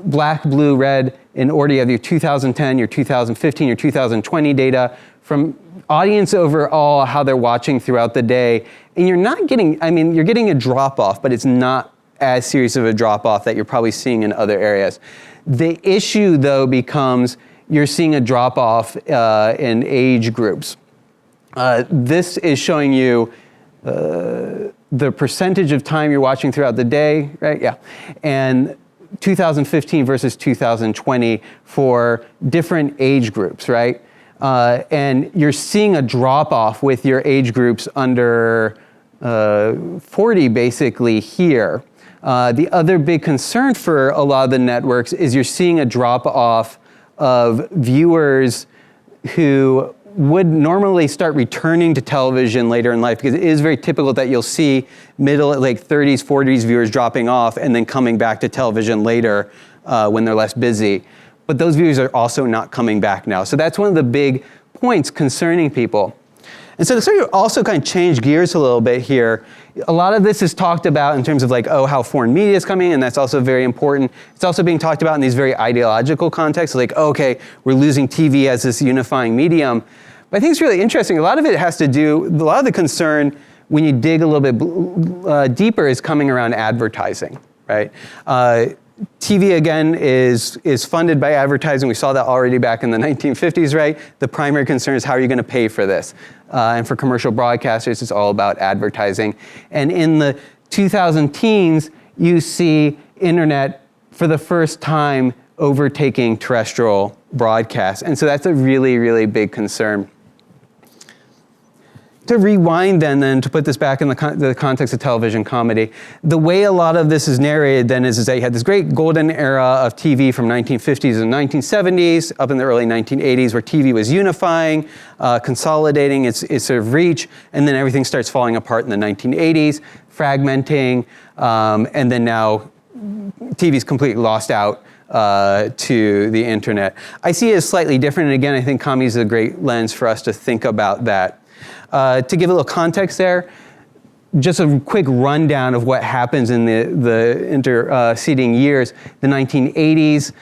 Black, blue, red, in order you have your 2010, your 2015, your 2020 data from audience overall, how they're watching throughout the day. And you're not getting, you're getting a drop off, but it's not as serious of a drop off that you're probably seeing in other areas. The issue though becomes you're seeing a drop-off in age groups. This is showing you the percentage of time you're watching throughout the day, right? Yeah. And 2015 versus 2020 for different age groups, right? And you're seeing a drop-off with your age groups under 40 basically here. The other big concern for a lot of the networks is you're seeing a drop-off of viewers who would normally start returning to television later in life, because it is very typical that you'll see middle, like 30s, 40s viewers dropping off and then coming back to television later when they're less busy. But those viewers are also not coming back now. So that's one of the big points concerning people. And so to sort of also kind of change gears a little bit here, a lot of this is talked about in terms of like, how foreign media is coming, and that's also very important. It's also being talked about in these very ideological contexts, like, okay, we're losing TV as this unifying medium. But I think it's really interesting. A lot of it has to do, a lot of the concern when you dig a little bit deeper is coming around advertising, right? TV, again, is funded by advertising. We saw that already back in the 1950s, right? The primary concern is how are you going to pay for this? And for commercial broadcasters, it's all about advertising. And in the 2000 teens, you see internet for the first time overtaking terrestrial broadcast. And so that's a really, really big concern. To rewind then to put this back in the context of television comedy, the way a lot of this is narrated then is that you had this great golden era of TV from 1950s and 1970s up in the early 1980s, where TV was unifying, consolidating its sort of reach, and then everything starts falling apart in the 1980s, fragmenting, and then now TV's completely lost out to the internet. I see it as slightly different, and again, I think comedy is a great lens for us to think about that. To give a little context there, just a quick rundown of what happens in the interceding years. The 1980s,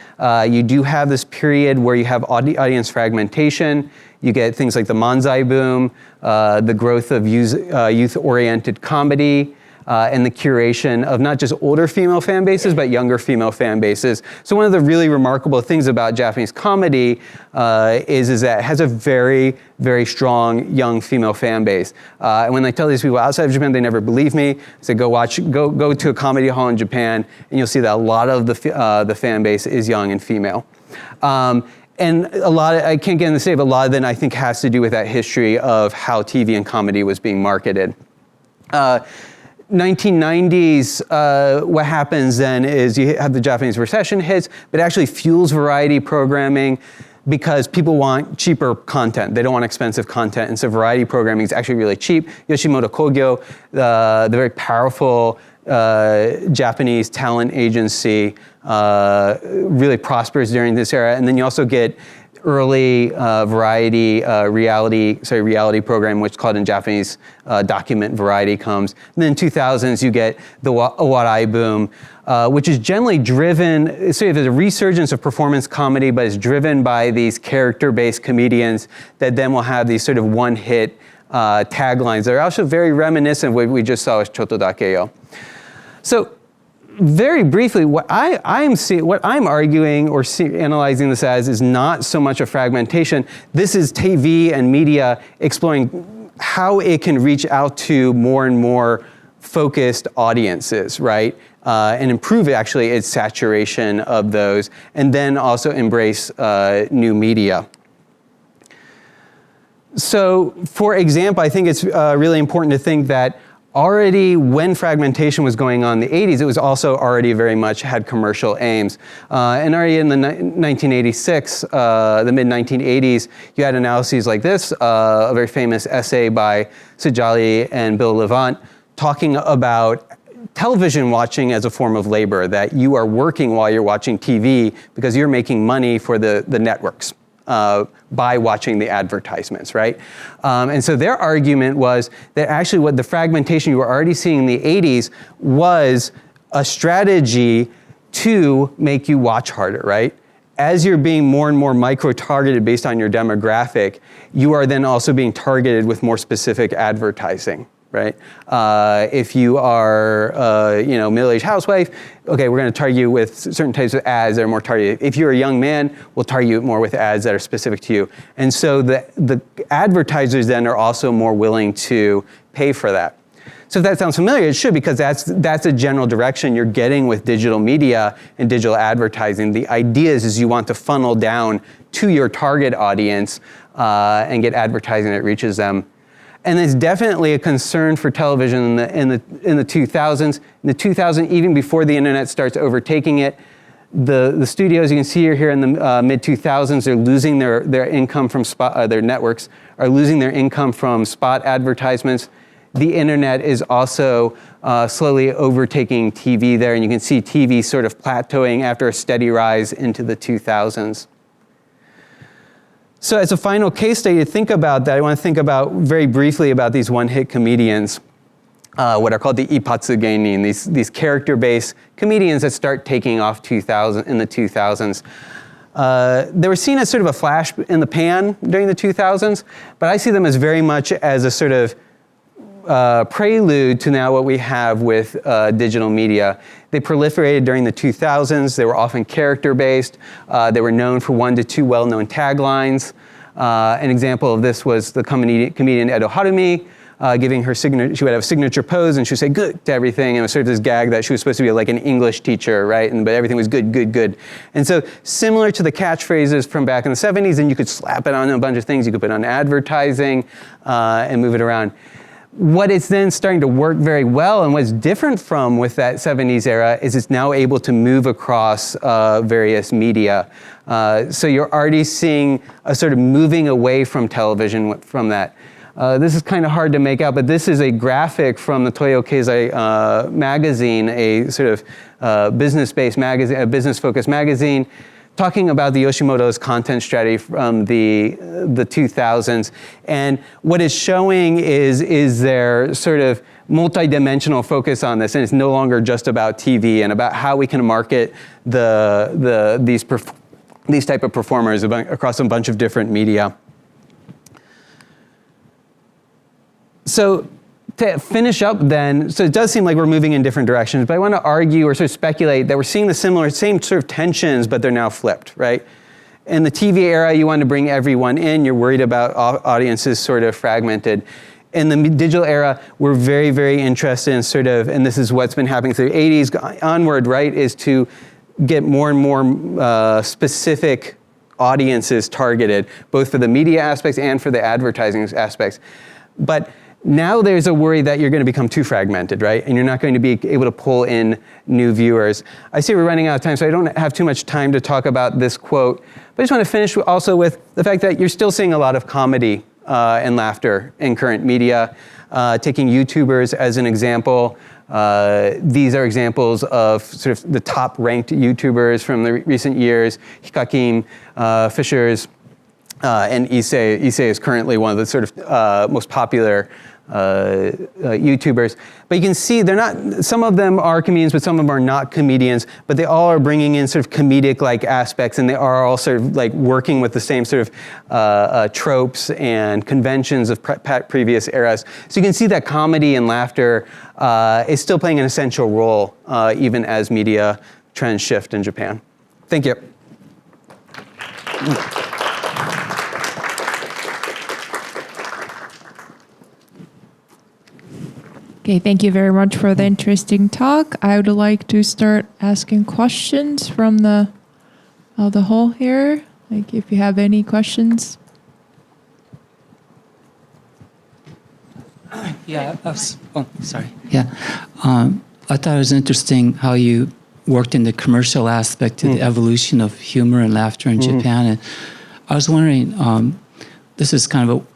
you do have this period where you have audience fragmentation. You get things like the Manzai boom, the growth of youth-oriented comedy, and the curation of not just older female fan bases, but younger female fan bases. So one of the really remarkable things about Japanese comedy is that it has a very, very strong young female fan base. And when I tell these people outside of Japan, they never believe me. I say, go to a comedy hall in Japan, and you'll see that a lot of the fan base is young and female. And I can't get into say, but a lot of it I think has to do with that history of how TV and comedy was being marketed. 1990s, what happens then is you have the Japanese recession hits, but it actually fuels variety programming because people want cheaper content. They don't want expensive content, and so variety programming is actually really cheap. Yoshimoto Kogyo, the very powerful Japanese talent agency, really prospers during this era, and then you also get early variety reality program, which is called in Japanese document variety comes. And then in 2000s, you get the Owarai boom, which is generally driven, so there's a resurgence of performance comedy, but it's driven by these character-based comedians that then will have these sort of one-hit taglines that are also very reminiscent of what we just saw with Chotto Dakeyo. So very briefly, what I'm arguing or analyzing this as is not so much a fragmentation. This is TV and media exploring how it can reach out to more and more focused audiences, right? And improve actually its saturation of those, and then also embrace new media. So, for example, I think it's really important to think that already when fragmentation was going on in the 80s, it was also already very much had commercial aims. And already in the 1986, the mid-1980s, you had analyses like this, a very famous essay by Sijali and Bill Levant talking about television watching as a form of labor, that you are working while you're watching TV because you're making money for the networks. By watching the advertisements, right? And so their argument was that actually what the fragmentation you were already seeing in the 80s was a strategy to make you watch harder, right? As you're being more and more micro-targeted based on your demographic, you are then also being targeted with more specific advertising, right? If you are, middle-aged housewife, okay, we're going to target you with certain types of ads that are more targeted. If you're a young man, we'll target you more with ads that are specific to you. And so the advertisers then are also more willing to pay for that. So if that sounds familiar, it should, because that's a general direction you're getting with digital media and digital advertising. The idea is you want to funnel down to your target audience and get advertising that reaches them. And it's definitely a concern for television in the 2000s. In the 2000s, even before the internet starts overtaking it, the studios you can see here in the mid 2000s, they're losing their income from their networks are losing their income from spot advertisements. The internet is also slowly overtaking TV there, and you can see TV sort of plateauing after a steady rise into the 2000s. So as a final case study to think about that, I want to think about very briefly about these one-hit comedians, what are called the ippatsu geinin, these character-based comedians that start taking off in the 2000s. They were seen as sort of a flash in the pan during the 2000s, but I see them as very much as a sort of prelude to now what we have with digital media. They proliferated during the 2000s. They were often character-based. They were known for 1 to 2 well-known taglines. An example of this was the comedian Edo Harumi, giving her signature. She would have a signature pose, and she would say "good" to everything, and it was sort of this gag that she was supposed to be like an English teacher, right? But everything was good, good, good. And so, similar to the catchphrases from back in the 70s, and you could slap it on a bunch of things. You could put on advertising and move it around. What it's then starting to work very well, and what's different from with that 70s era, is it's now able to move across various media. So you're already seeing a sort of moving away from television from that. This is kind of hard to make out, but this is a graphic from the Toyo Keizai magazine, a sort of business-based magazine, a business-focused magazine, talking about the Yoshimoto's content strategy from the 2000s. And what it's showing is their sort of multi-dimensional focus on this, and it's no longer just about TV and about how we can market these type of performers across a bunch of different media. So to finish up then, so it does seem like we're moving in different directions, but I want to argue or sort of speculate that we're seeing the same sort of tensions, but they're now flipped, right? In the TV era, you want to bring everyone in. You're worried about audiences sort of fragmented. In the digital era, we're very, very interested in sort of, and this is what's been happening through the 80s onward, right, is to get more and more specific audiences targeted, both for the media aspects and for the advertising aspects. But now there's a worry that you're going to become too fragmented, right? And you're not going to be able to pull in new viewers. I see we're running out of time, so I don't have too much time to talk about this quote. But I just want to finish also with the fact that you're still seeing a lot of comedy and laughter in current media. Taking YouTubers as an example, these are examples of sort of the top-ranked YouTubers from the recent years. Hikakin, Fishers, and Issei. Issei is currently one of the sort of most popular YouTubers. But you can see they're not, some of them are comedians, but some of them are not comedians, but they all are bringing in sort of comedic-like aspects, and they are all sort of like working with the same sort of tropes and conventions of previous eras. So you can see that comedy and laughter is still playing an essential role, even as media trends shift in Japan. Thank you. Okay, thank you very much for the interesting talk. I would like to start asking questions from the hall here. Like, if you have any questions. Yeah, sorry. Yeah, I thought it was interesting how you worked in the commercial aspect to the evolution of humor and laughter in Japan. And I was wondering, this is kind of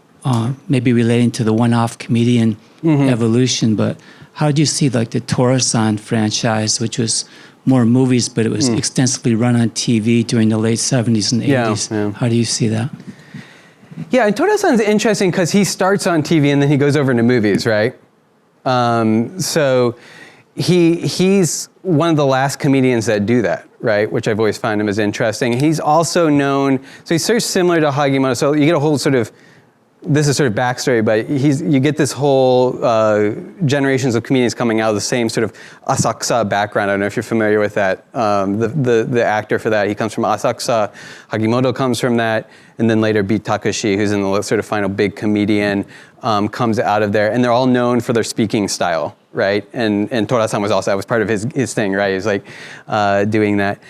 maybe relating to the one-off comedian evolution, but how do you see like the Tora-san franchise, which was more movies, but it was extensively run on TV during the late 70s and 80s? Yeah. How do you see that? Yeah, and Tora-san's interesting because he starts on TV and then he goes over into movies, right? So he's one of the last comedians that do that, right? Which I've always found him as interesting. He's also known, so he's sort of similar to Hagimoto. So you get a whole sort of, this is sort of backstory, but you get this whole generations of comedians coming out of the same sort of Asakusa background. I don't know if you're familiar with that. The actor for that, he comes from Asakusa. Hagimoto comes from that, and then later Beat Takeshi, who's in the sort of final big comedian, comes out of there, and they're all known for their speaking style, right? And Tora-san was also, that was part of his thing, right? He was like doing that.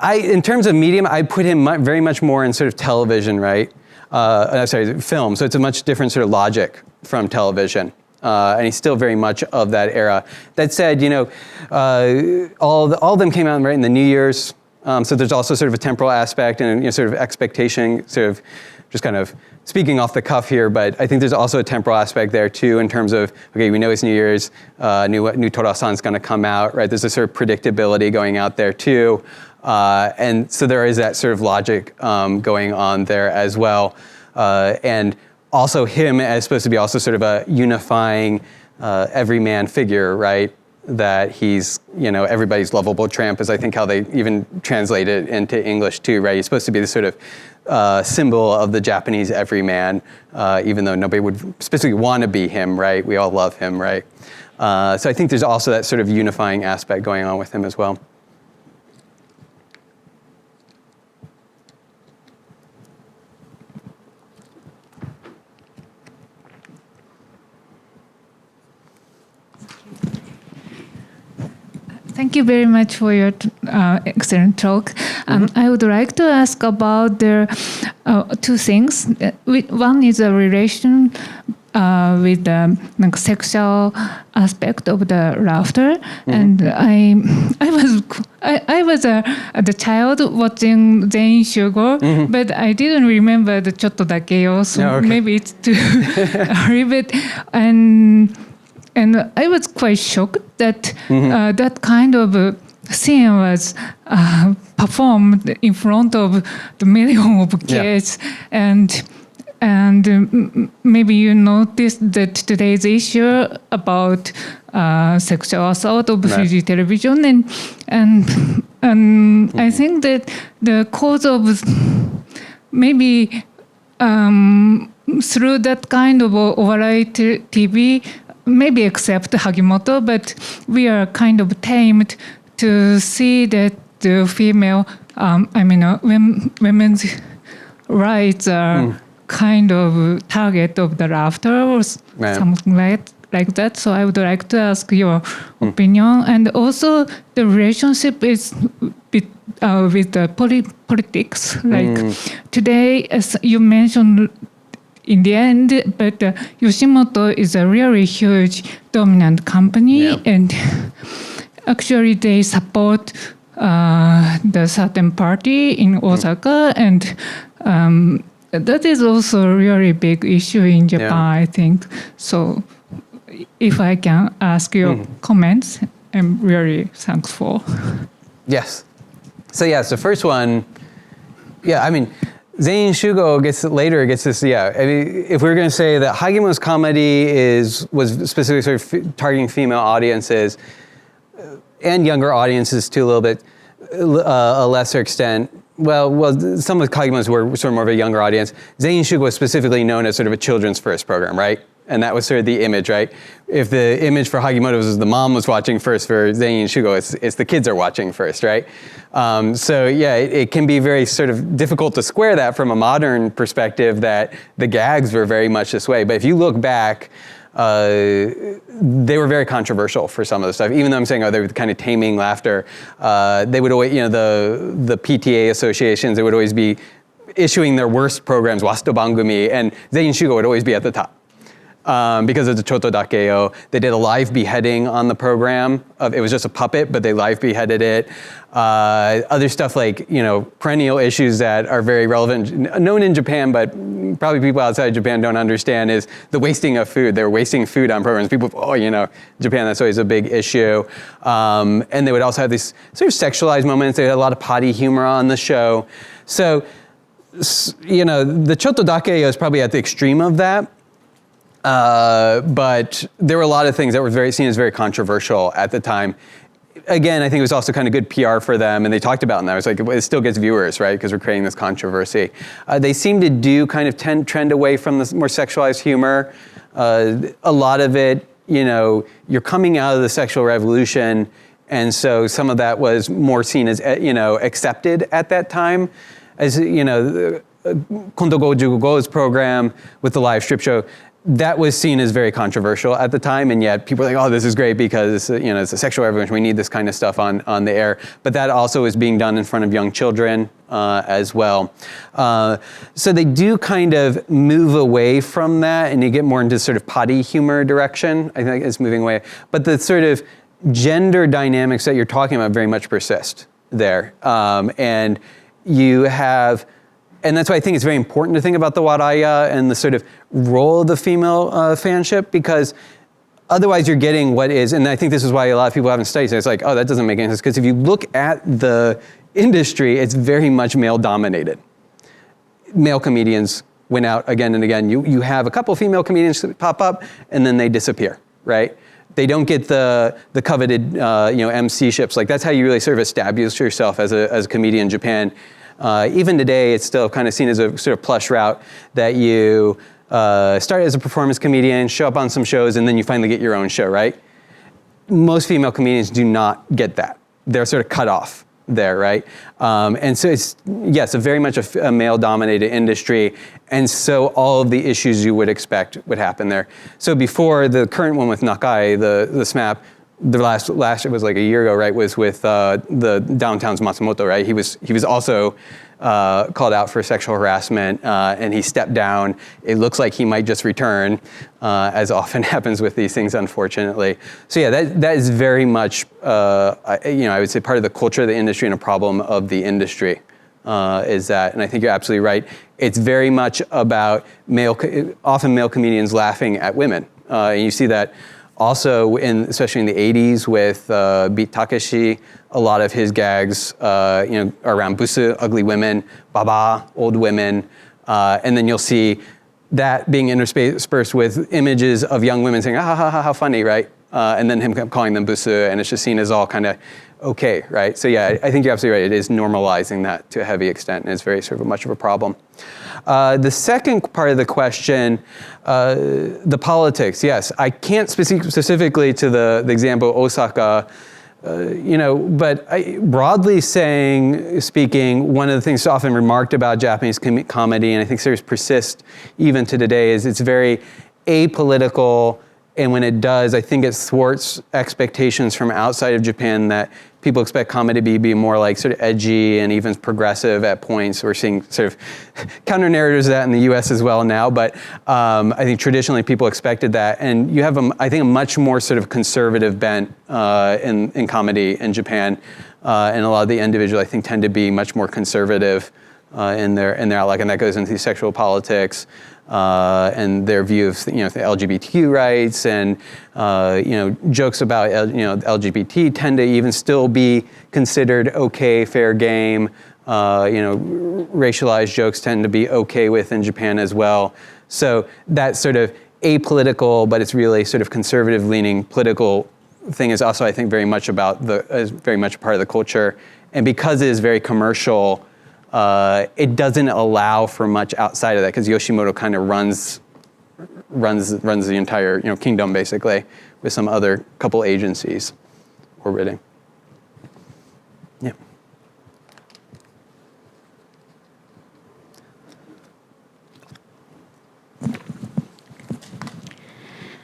In terms of medium, I put him very much more in sort of television, right? Film. So it's a much different sort of logic from television. And he's still very much of that era. That said, you know, all of them came out right in the New Year's. So there's also sort of a temporal aspect and sort of expectation, sort of just kind of speaking off the cuff here, but I think there's also a temporal aspect there too in terms of, okay, we know it's New Year's, new Tora-san's gonna come out, right? There's a sort of predictability going out there too. And so there is that sort of logic going on there as well. And also him as supposed to be also sort of a unifying everyman figure, right? That he's, everybody's lovable tramp is I think how they even translate it into English too, right? He's supposed to be the sort of symbol of the Japanese everyman, even though nobody would specifically want to be him, right? We all love him, right? So I think there's also that sort of unifying aspect going on with him as well. Thank you very much for your excellent talk. I would like to ask about the two things. One is a relation with the sexual aspect of the laughter, and I was the child watching Zen Shugo, but I didn't remember the chotto dakeo, so maybe it's too early, but and I was quite shocked that that kind of scene was performed in front of the million of kids, and maybe you noticed that today's issue about sexual assault of Fuji television, and I think that the cause of maybe through that kind of variety TV, maybe except Hagimoto, but we are kind of tamed to see that the female, women's rights are kind of target of the laughter or something like that. So I would like to ask your opinion, and also the relationship is with the politics. Like today, as you mentioned, in the end, but Yoshimoto is a really huge dominant company, and actually they support the certain party in Osaka, and that is also a really big issue in Japan, I think. So if I can ask your comments, I'm really thankful. Yes. So so first one, Zenin Shugo gets this. I mean, if we're going to say that Hagimoto's comedy was specifically sort of targeting female audiences and younger audiences to a little bit a lesser extent. Well, some of Hagimoto's were sort of more of a younger audience. Zenin Shugo was specifically known as sort of a children's first program, right? And that was sort of the image, right? If the image for Hagimoto was the mom was watching first, for Zenin Shugo, it's the kids are watching first, right? It can be very sort of difficult to square that from a modern perspective, that the gags were very much this way. But if you look back, they were very controversial for some of the stuff. Even though I'm saying, they were kind of taming laughter, they would always, the PTA associations, they would always be issuing their worst programs, Wasto Bangumi, and Zenin Shugo would always be at the top. Because of the Choto Dakeo. They did a live beheading on the program. It was just a puppet, but they live beheaded it. Other stuff like, perennial issues that are very relevant, known in Japan, but probably people outside Japan don't understand, is the wasting of food. They're wasting food on programs. People, Japan, that's always a big issue. And they would also have these sort of sexualized moments. They had a lot of potty humor on the show. So, the Choto Dakeo is probably at the extreme of that. But there were a lot of things that were seen as very controversial at the time. Again, I think it was also kind of good PR for them, and they talked about that. It was like, it still gets viewers, right? Because we're creating this controversy. They seem to do kind of trend away from this more sexualized humor. A lot of it, you're coming out of the sexual revolution, and so some of that was more seen as, accepted at that time. As, Kondo Go Jugo Go's program with the live strip show, that was seen as very controversial at the time, and yet people were like, this is great because it's a sexual revolution. We need this kind of stuff on the air. But that also is being done in front of young children as well. So they do kind of move away from that, and you get more into sort of potty humor direction. I think it's moving away. But the sort of gender dynamics that you're talking about very much persist there. And you have... And that's why I think it's very important to think about the waraya and the sort of role of the female fanship, because otherwise you're getting what is, and I think this is why a lot of people haven't studied it. It's like, that doesn't make any sense, because if you look at the industry, it's very much male dominated. Male comedians went out again and again. You have a couple female comedians pop up and then they disappear, right? They don't get the coveted MC-ships. Like, that's how you really sort of establish yourself as a comedian in Japan. Even today, it's still kind of seen as a sort of plush route that you start as a performance comedian, show up on some shows, and then you finally get your own show, right? Most female comedians do not get that. They're sort of cut off there, right? And so it's very much a male-dominated industry, and so all of the issues you would expect would happen there. So before, the current one with Nakai, the SMAP, the last it was like a year ago, right, was with the Downtown's Matsumoto, right? He was also called out for sexual harassment, and he stepped down. It looks like he might just return, as often happens with these things, unfortunately. So that is very much, I would say, part of the culture of the industry and a problem of the industry, is that, and I think you're absolutely right. It's very much about often male comedians laughing at women, and you see that Also, especially in the 80s with Beat Takeshi, a lot of his gags, are around busu, ugly women, baba, old women, and then you'll see that being interspersed with images of young women saying, ha ha ha, how funny, right? And then him calling them busu, and it's just seen as all kind of okay, right? So yeah, I think you're absolutely right. It is normalizing that to a heavy extent, and it's very sort of much of a problem. The second part of the question, the politics, yes. I can't speak specifically to the example of Osaka, but broadly speaking, one of the things often remarked about Japanese comedy, and I think series persist even to today, is it's very apolitical. And when it does, I think it thwarts expectations from outside of Japan that people expect comedy to be more like sort of edgy and even progressive at points. We're seeing sort of counter narratives of that in the US as well now, but I think traditionally people expected that. And you have, I think, a much more sort of conservative bent in comedy in Japan. And a lot of the individuals, I think, tend to be much more conservative in their outlook, and that goes into sexual politics. And their view of the LGBTQ rights and jokes about LGBT tend to even still be considered okay, fair game. Racialized jokes tend to be okay with in Japan as well. So that sort of apolitical, but it's really sort of conservative-leaning political thing is also, I think, very much very much a part of the culture. And because it is very commercial, it doesn't allow for much outside of that, because Yoshimoto kind of runs the entire kingdom basically, with some other couple agencies orbiting. Yeah.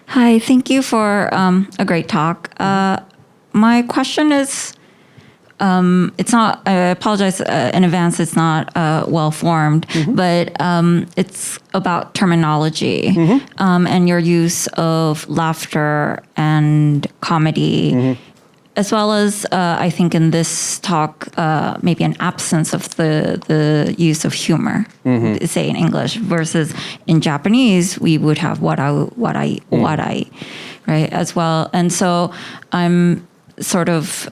Hi, thank you for a great talk. My question is, it's not, I apologize in advance, it's not well formed, but it's about terminology and your use of laughter and comedy, as well as I think in this talk, maybe an absence of the use of humor, say in English, versus in Japanese, we would have warai, right, as well. And so I'm sort of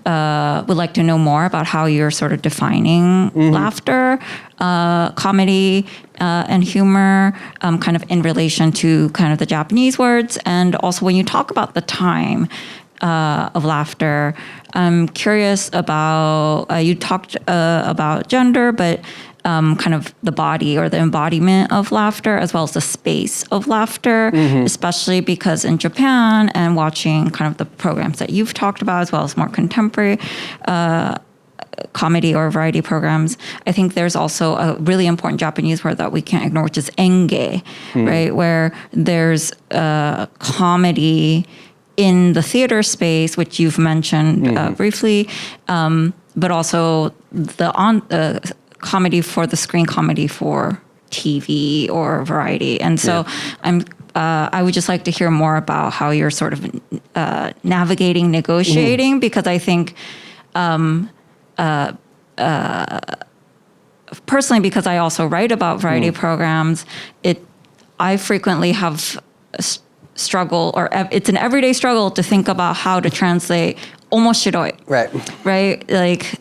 would like to know more about how you're sort of defining laughter, comedy, and humor, kind of in relation to kind of the Japanese words. And also when you talk about the time of laughter, I'm curious about, you talked about gender, but kind of the body or the embodiment of laughter, as well as the space of laughter, especially because in Japan and watching kind of the programs that you've talked about, as well as more contemporary comedy or variety programs, I think there's also a really important Japanese word that we can't ignore, which is enge, right? Where there's comedy in the theater space, which you've mentioned briefly, but also the comedy for the screen, comedy for TV or variety. And so I would just like to hear more about how you're sort of navigating, negotiating, because I think personally, because I also write about variety programs, I frequently have struggle, or it's an everyday struggle to think about how to translate omoshiroi. Right? Like,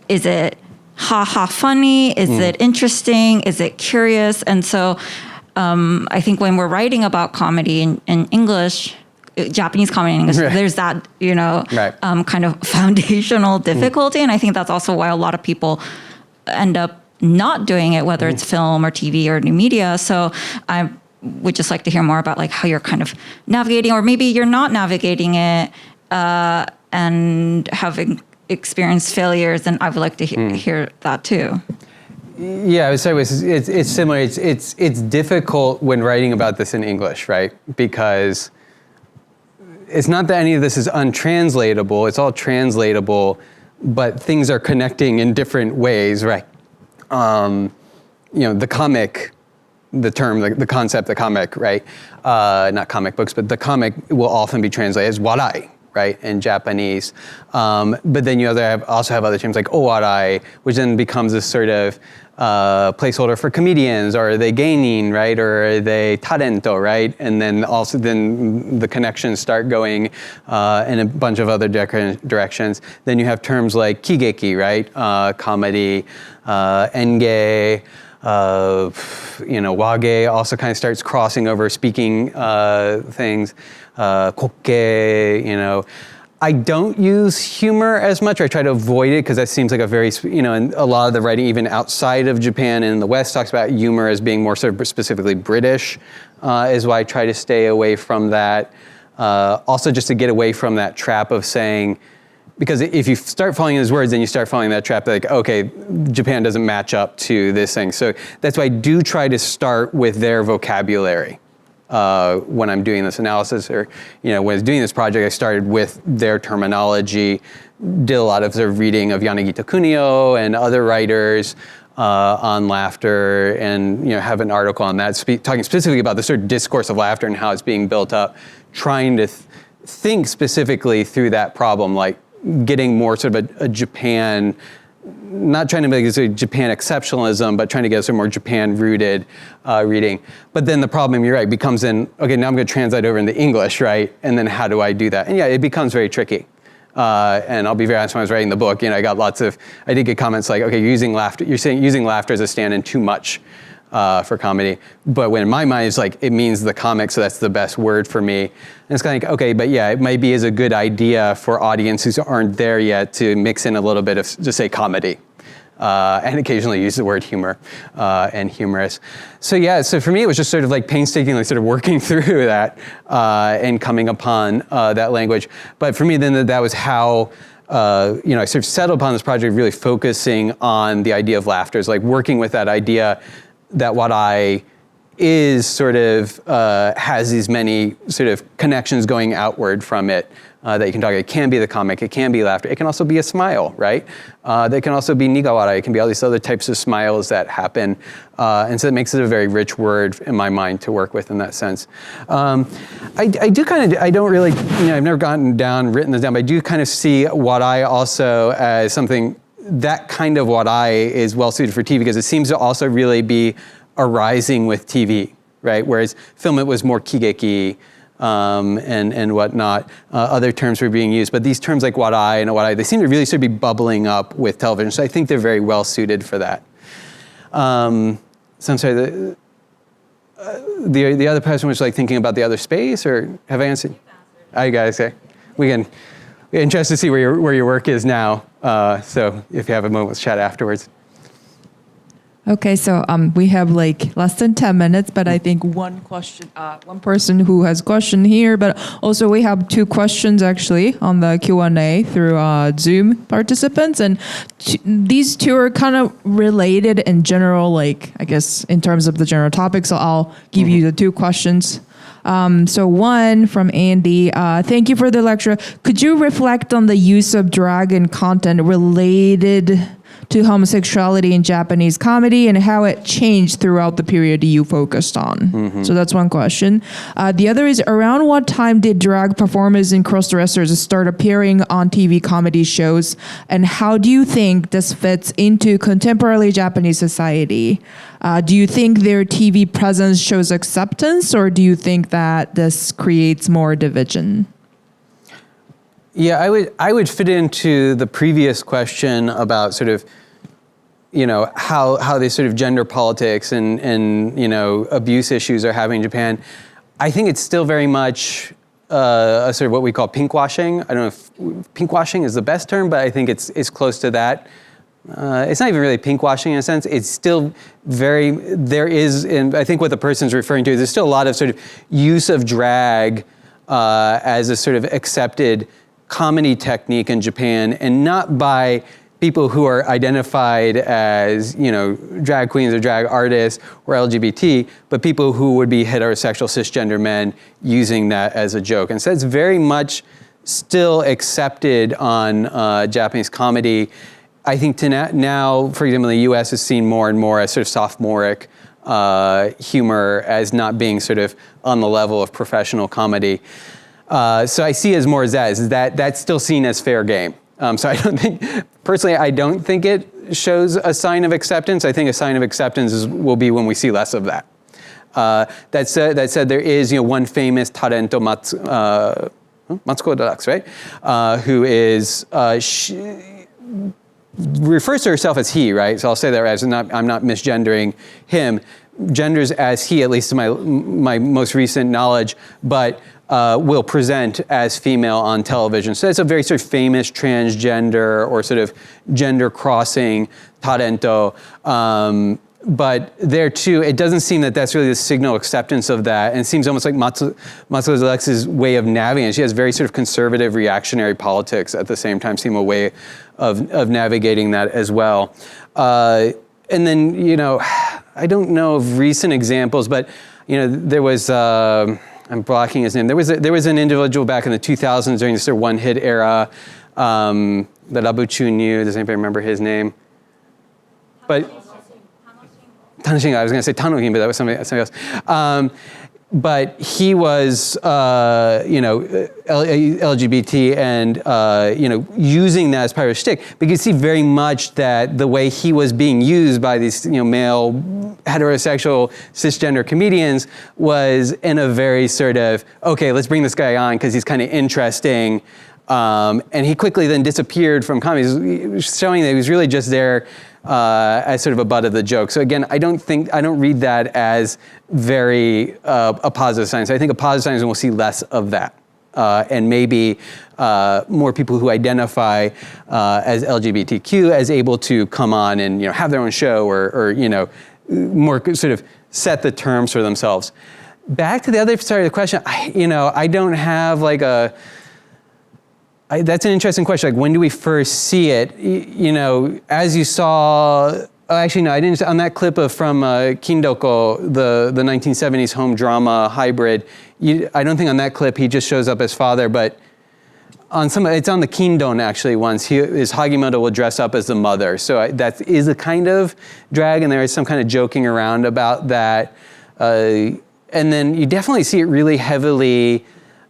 is it ha funny? Is it interesting? Is it curious? And so I think when we're writing about comedy in English, Japanese comedy in English, there's that, kind of foundational difficulty. And I think that's also why a lot of people end up not doing it, whether it's film or TV or new media. So I would just like to hear more about like how you're kind of navigating, or maybe you're not navigating it and having experienced failures, and I would like to hear that too. Yeah, I would say it's similar. It's difficult when writing about this in English, right? Because it's not that any of this is untranslatable. It's all translatable, but things are connecting in different ways, right? The comic, the term, the concept, the comic, right? Not comic books, but the comic will often be translated as warai, right, in Japanese. But then you also have other terms like owarai, which then becomes this sort of placeholder for comedians, or are they gaining, right, or are they talento, right, and then the connections start going in a bunch of other directions. Then you have terms like kigeki, right, comedy, enge, wage also kind of starts crossing over speaking things, kokke, I don't use humor as much, or I try to avoid it because that seems like a very, and a lot of the writing, even outside of Japan and in the West, talks about humor as being more sort of specifically British, is why I try to stay away from that. Also, just to get away from that trap of saying, because if you start following his words, then you start following that trap, like, okay, Japan doesn't match up to this thing. So that's why I do try to start with their vocabulary. When I'm doing this analysis, or when I was doing this project, I started with their terminology, did a lot of sort of reading of Yanagita Kunio and other writers on laughter, and have an article on that, talking specifically about the sort of discourse of laughter and how it's being built up, trying to think specifically through that problem, like getting more sort of a Japan, not trying to make it a Japan exceptionalism, but trying to get a sort of more Japan-rooted reading. But then the problem, you're right, becomes okay, now I'm going to translate over into English, right? And then how do I do that? And yeah, it becomes very tricky. And I'll be very honest, when I was writing the book, I did get comments like, okay, you're saying using laughter as a stand-in too much for comedy. But when in my mind, it's like, it means the comic, so that's the best word for me. And it's kind of like, okay, but yeah, it might be as a good idea for audiences who aren't there yet to mix in a little bit of, just say, comedy. And occasionally use the word humor and humorous. So yeah, so for me, it was just sort of like painstakingly sort of working through that and coming upon that language. But for me, then that was how I sort of settled upon this project, really focusing on the idea of laughter, is like working with that idea that wadai is sort of has these many sort of connections going outward from it that you can talk. It can be the comic, it can be laughter, it can also be a smile, right? That can also be nigawara, it can be all these other types of smiles that happen. And so it makes it a very rich word in my mind to work with in that sense. I don't really, I've never written this down, but I do kind of see wadai also as something, that kind of wadai is well suited for TV, because it seems to also really be arising with TV, right? Whereas film, it was more kigeki and whatnot. Other terms were being used, but these terms like wadai and wadai, they seem to really sort of be bubbling up with television. So I think they're very well suited for that. So I'm sorry, the other person was like thinking about the other space, or have I answered? You guys, okay. We're interested to see where your work is now. So if you have a moment, let's chat afterwards. Okay, so we have like less than 10 minutes, but I think one person who has a question here, but also we have two questions actually on the Q&A through Zoom participants, and these two are kind of related in general, like I guess in terms of the general topic, so I'll give you the two questions. So one from Andy, thank you for the lecture. Could you reflect on the use of drag and content related to homosexuality in Japanese comedy and how it changed throughout the period you focused on? So that's one question. The other is, around what time did drag performers and cross-dressers start appearing on TV comedy shows, and how do you think this fits into contemporary Japanese society? Do you think their TV presence shows acceptance, or do you think that this creates more division? Yeah, I would fit into the previous question about sort of, how these sort of gender politics and abuse issues are happening in Japan. I think it's still very much a sort of what we call pinkwashing. I don't know if pinkwashing is the best term, but I think it's close to that. It's not even really pinkwashing in a sense. It's still there is, and I think what the person's referring to is there's still a lot of sort of use of drag as a sort of accepted comedy technique in Japan, and not by people who are identified as, drag queens or drag artists or LGBT, but people who would be heterosexual cisgender men using that as a joke. And so it's very much still accepted on Japanese comedy. I think now, for example, in the US is seen more and more as sort of sophomoric humor, as not being sort of on the level of professional comedy. So I see it as more as that's still seen as fair game. So I don't think, personally, I don't think it shows a sign of acceptance. I think a sign of acceptance will be when we see less of that. That said, there is one famous Tarento Matsuko Deluxe, right? Who is refers to herself as he, right? So I'll say that as I'm not misgendering him. Genders as he, at least to my most recent knowledge, but will present as female on television. So that's a very sort of famous transgender or sort of gender crossing Tarento. But there too, it doesn't seem that that's really the signal acceptance of that. And it seems almost like Matsuko Alex's way of navigating. She has very sort of conservative reactionary politics at the same time, seem a way of navigating that as well. And then, I don't know of recent examples, but, there was, I'm blocking his name. There was an individual back in the 2000s during this sort of one-hit era that Abuchu knew. Does anybody remember his name? But Tanoshin, I was going to say Tanohin, but that was somebody else. But he was, LGBT and, using that as part of his shtick. But you can see very much that the way he was being used by these, male, heterosexual, cisgender comedians was in a very sort of, okay, let's bring this guy on because he's kind of interesting. And he quickly then disappeared from comedy, showing that he was really just there as sort of a butt of the joke. So again, I don't read that as very a positive sign. So I think a positive sign is when we'll see less of that. And maybe more people who identify as LGBTQ as able to come on and have their own show or more sort of set the terms for themselves. Back to the other side of the question, I don't have like that's an interesting question. Like, when do we first see it? As you saw, actually, no, I didn't. On that clip from Kindoko, the 1970s home drama hybrid, I don't think on that clip he just shows up as father, but on it's on the Kindon actually once. His Hagimoto will dress up as the mother. So that is a kind of drag, and there is some kind of joking around about that. And then you definitely see it really heavily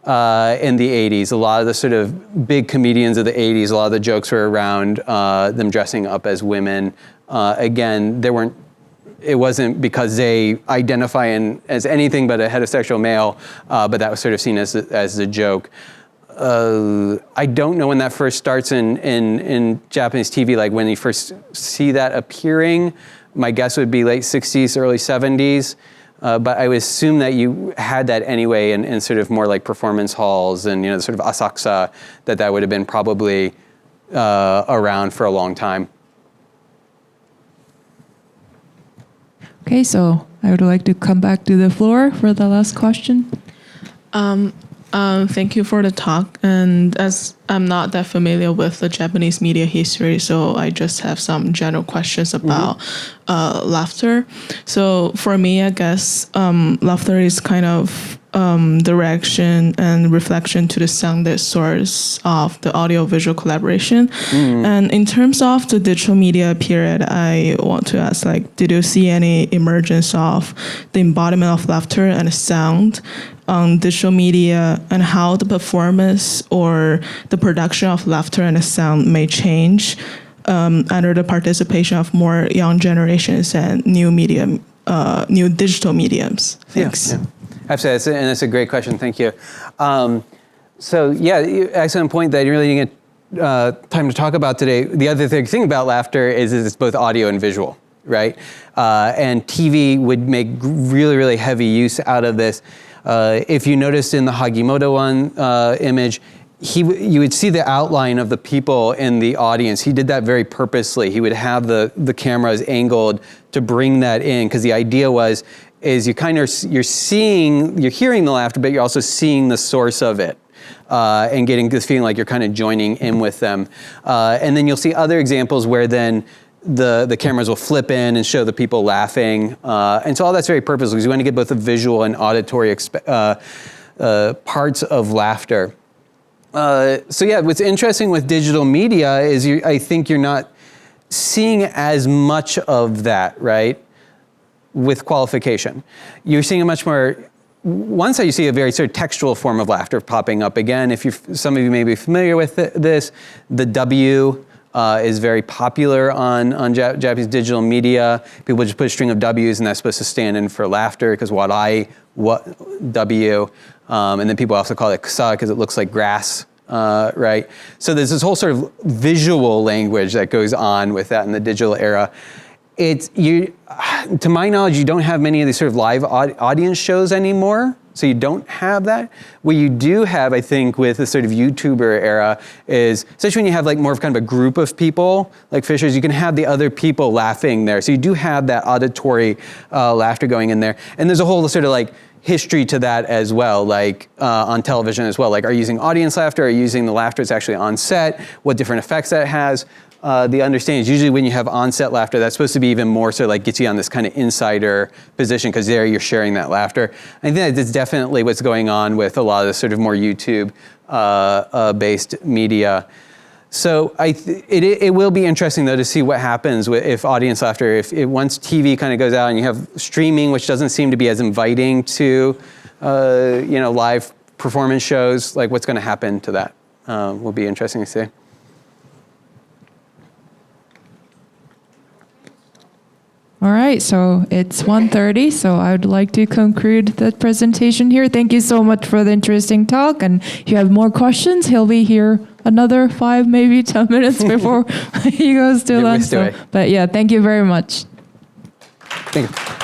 in the 80s. A lot of the sort of big comedians of the 80s, a lot of the jokes were around them dressing up as women. Again, it wasn't because they identify as anything but a heterosexual male, but that was sort of seen as a joke. I don't know when that first starts in Japanese TV, like when you first see that appearing. My guess would be late 60s, early 70s. But I would assume that you had that anyway in sort of more like performance halls and, sort of Asakusa, that would have been probably around for a long time. Okay, so I would like to come back to the floor for the last question. Thank you for the talk. And as I'm not that familiar with the Japanese media history, so I just have some general questions about laughter. So for me, I guess laughter is kind of the reaction and reflection to the sounded source of the audio-visual collaboration. And in terms of the digital media period, I want to ask, did you see any emergence of the embodiment of laughter and sound on digital media, and how the performance or the production of laughter and sound may change under the participation of more young generations and new digital mediums? Thanks. Yeah. Absolutely, and that's a great question. Thank you. Excellent point that you really didn't get time to talk about today. The other thing about laughter is it's both audio and visual, right? And TV would make really, really heavy use out of this. If you noticed in the Hagimoto one image, you would see the outline of the people in the audience. He did that very purposely. He would have the cameras angled to bring that in, because the idea is you're hearing the laughter, but you're also seeing the source of it. And getting this feeling like you're kind of joining in with them. And then you'll see other examples where then the cameras will flip in and show the people laughing. And so all that's very purposeful, because you want to get both the visual and auditory parts of laughter. What's interesting with digital media is I think you're not seeing as much of that, right? With qualification. You're seeing a much more one side you see a very sort of textual form of laughter popping up again. If some of you may be familiar with this, the W is very popular on Japanese digital media. People just put a string of W's and that's supposed to stand in for laughter because what W, and then people also call it kusa because it looks like grass, right? So there's this whole sort of visual language that goes on with that in the digital era. To my knowledge, you don't have many of these sort of live audience shows anymore. So you don't have that. What you do have, I think, with the sort of YouTuber era is, especially when you have like more of kind of a group of people, like Fishers, you can have the other people laughing there. So you do have that auditory laughter going in there. And there's a whole sort of like history to that as well, like on television as well. Like, are you using audience laughter? Are you using the laughter that's actually on set? What different effects that has? The understanding is usually when you have on-set laughter, that's supposed to be even more sort of like gets you on this kind of insider position because there you're sharing that laughter. I think that's definitely what's going on with a lot of the sort of more YouTube based media. So it will be interesting though to see what happens if audience laughter, if once TV kind of goes out and you have streaming, which doesn't seem to be as inviting to live performance shows, like what's going to happen to that will be interesting to see. All right, so it's 1:30, so I would like to conclude the presentation here. Thank you so much for the interesting talk, and if you have more questions, he'll be here another 5, maybe 10 minutes before he goes to lunch. But yeah, thank you very much. Thank you.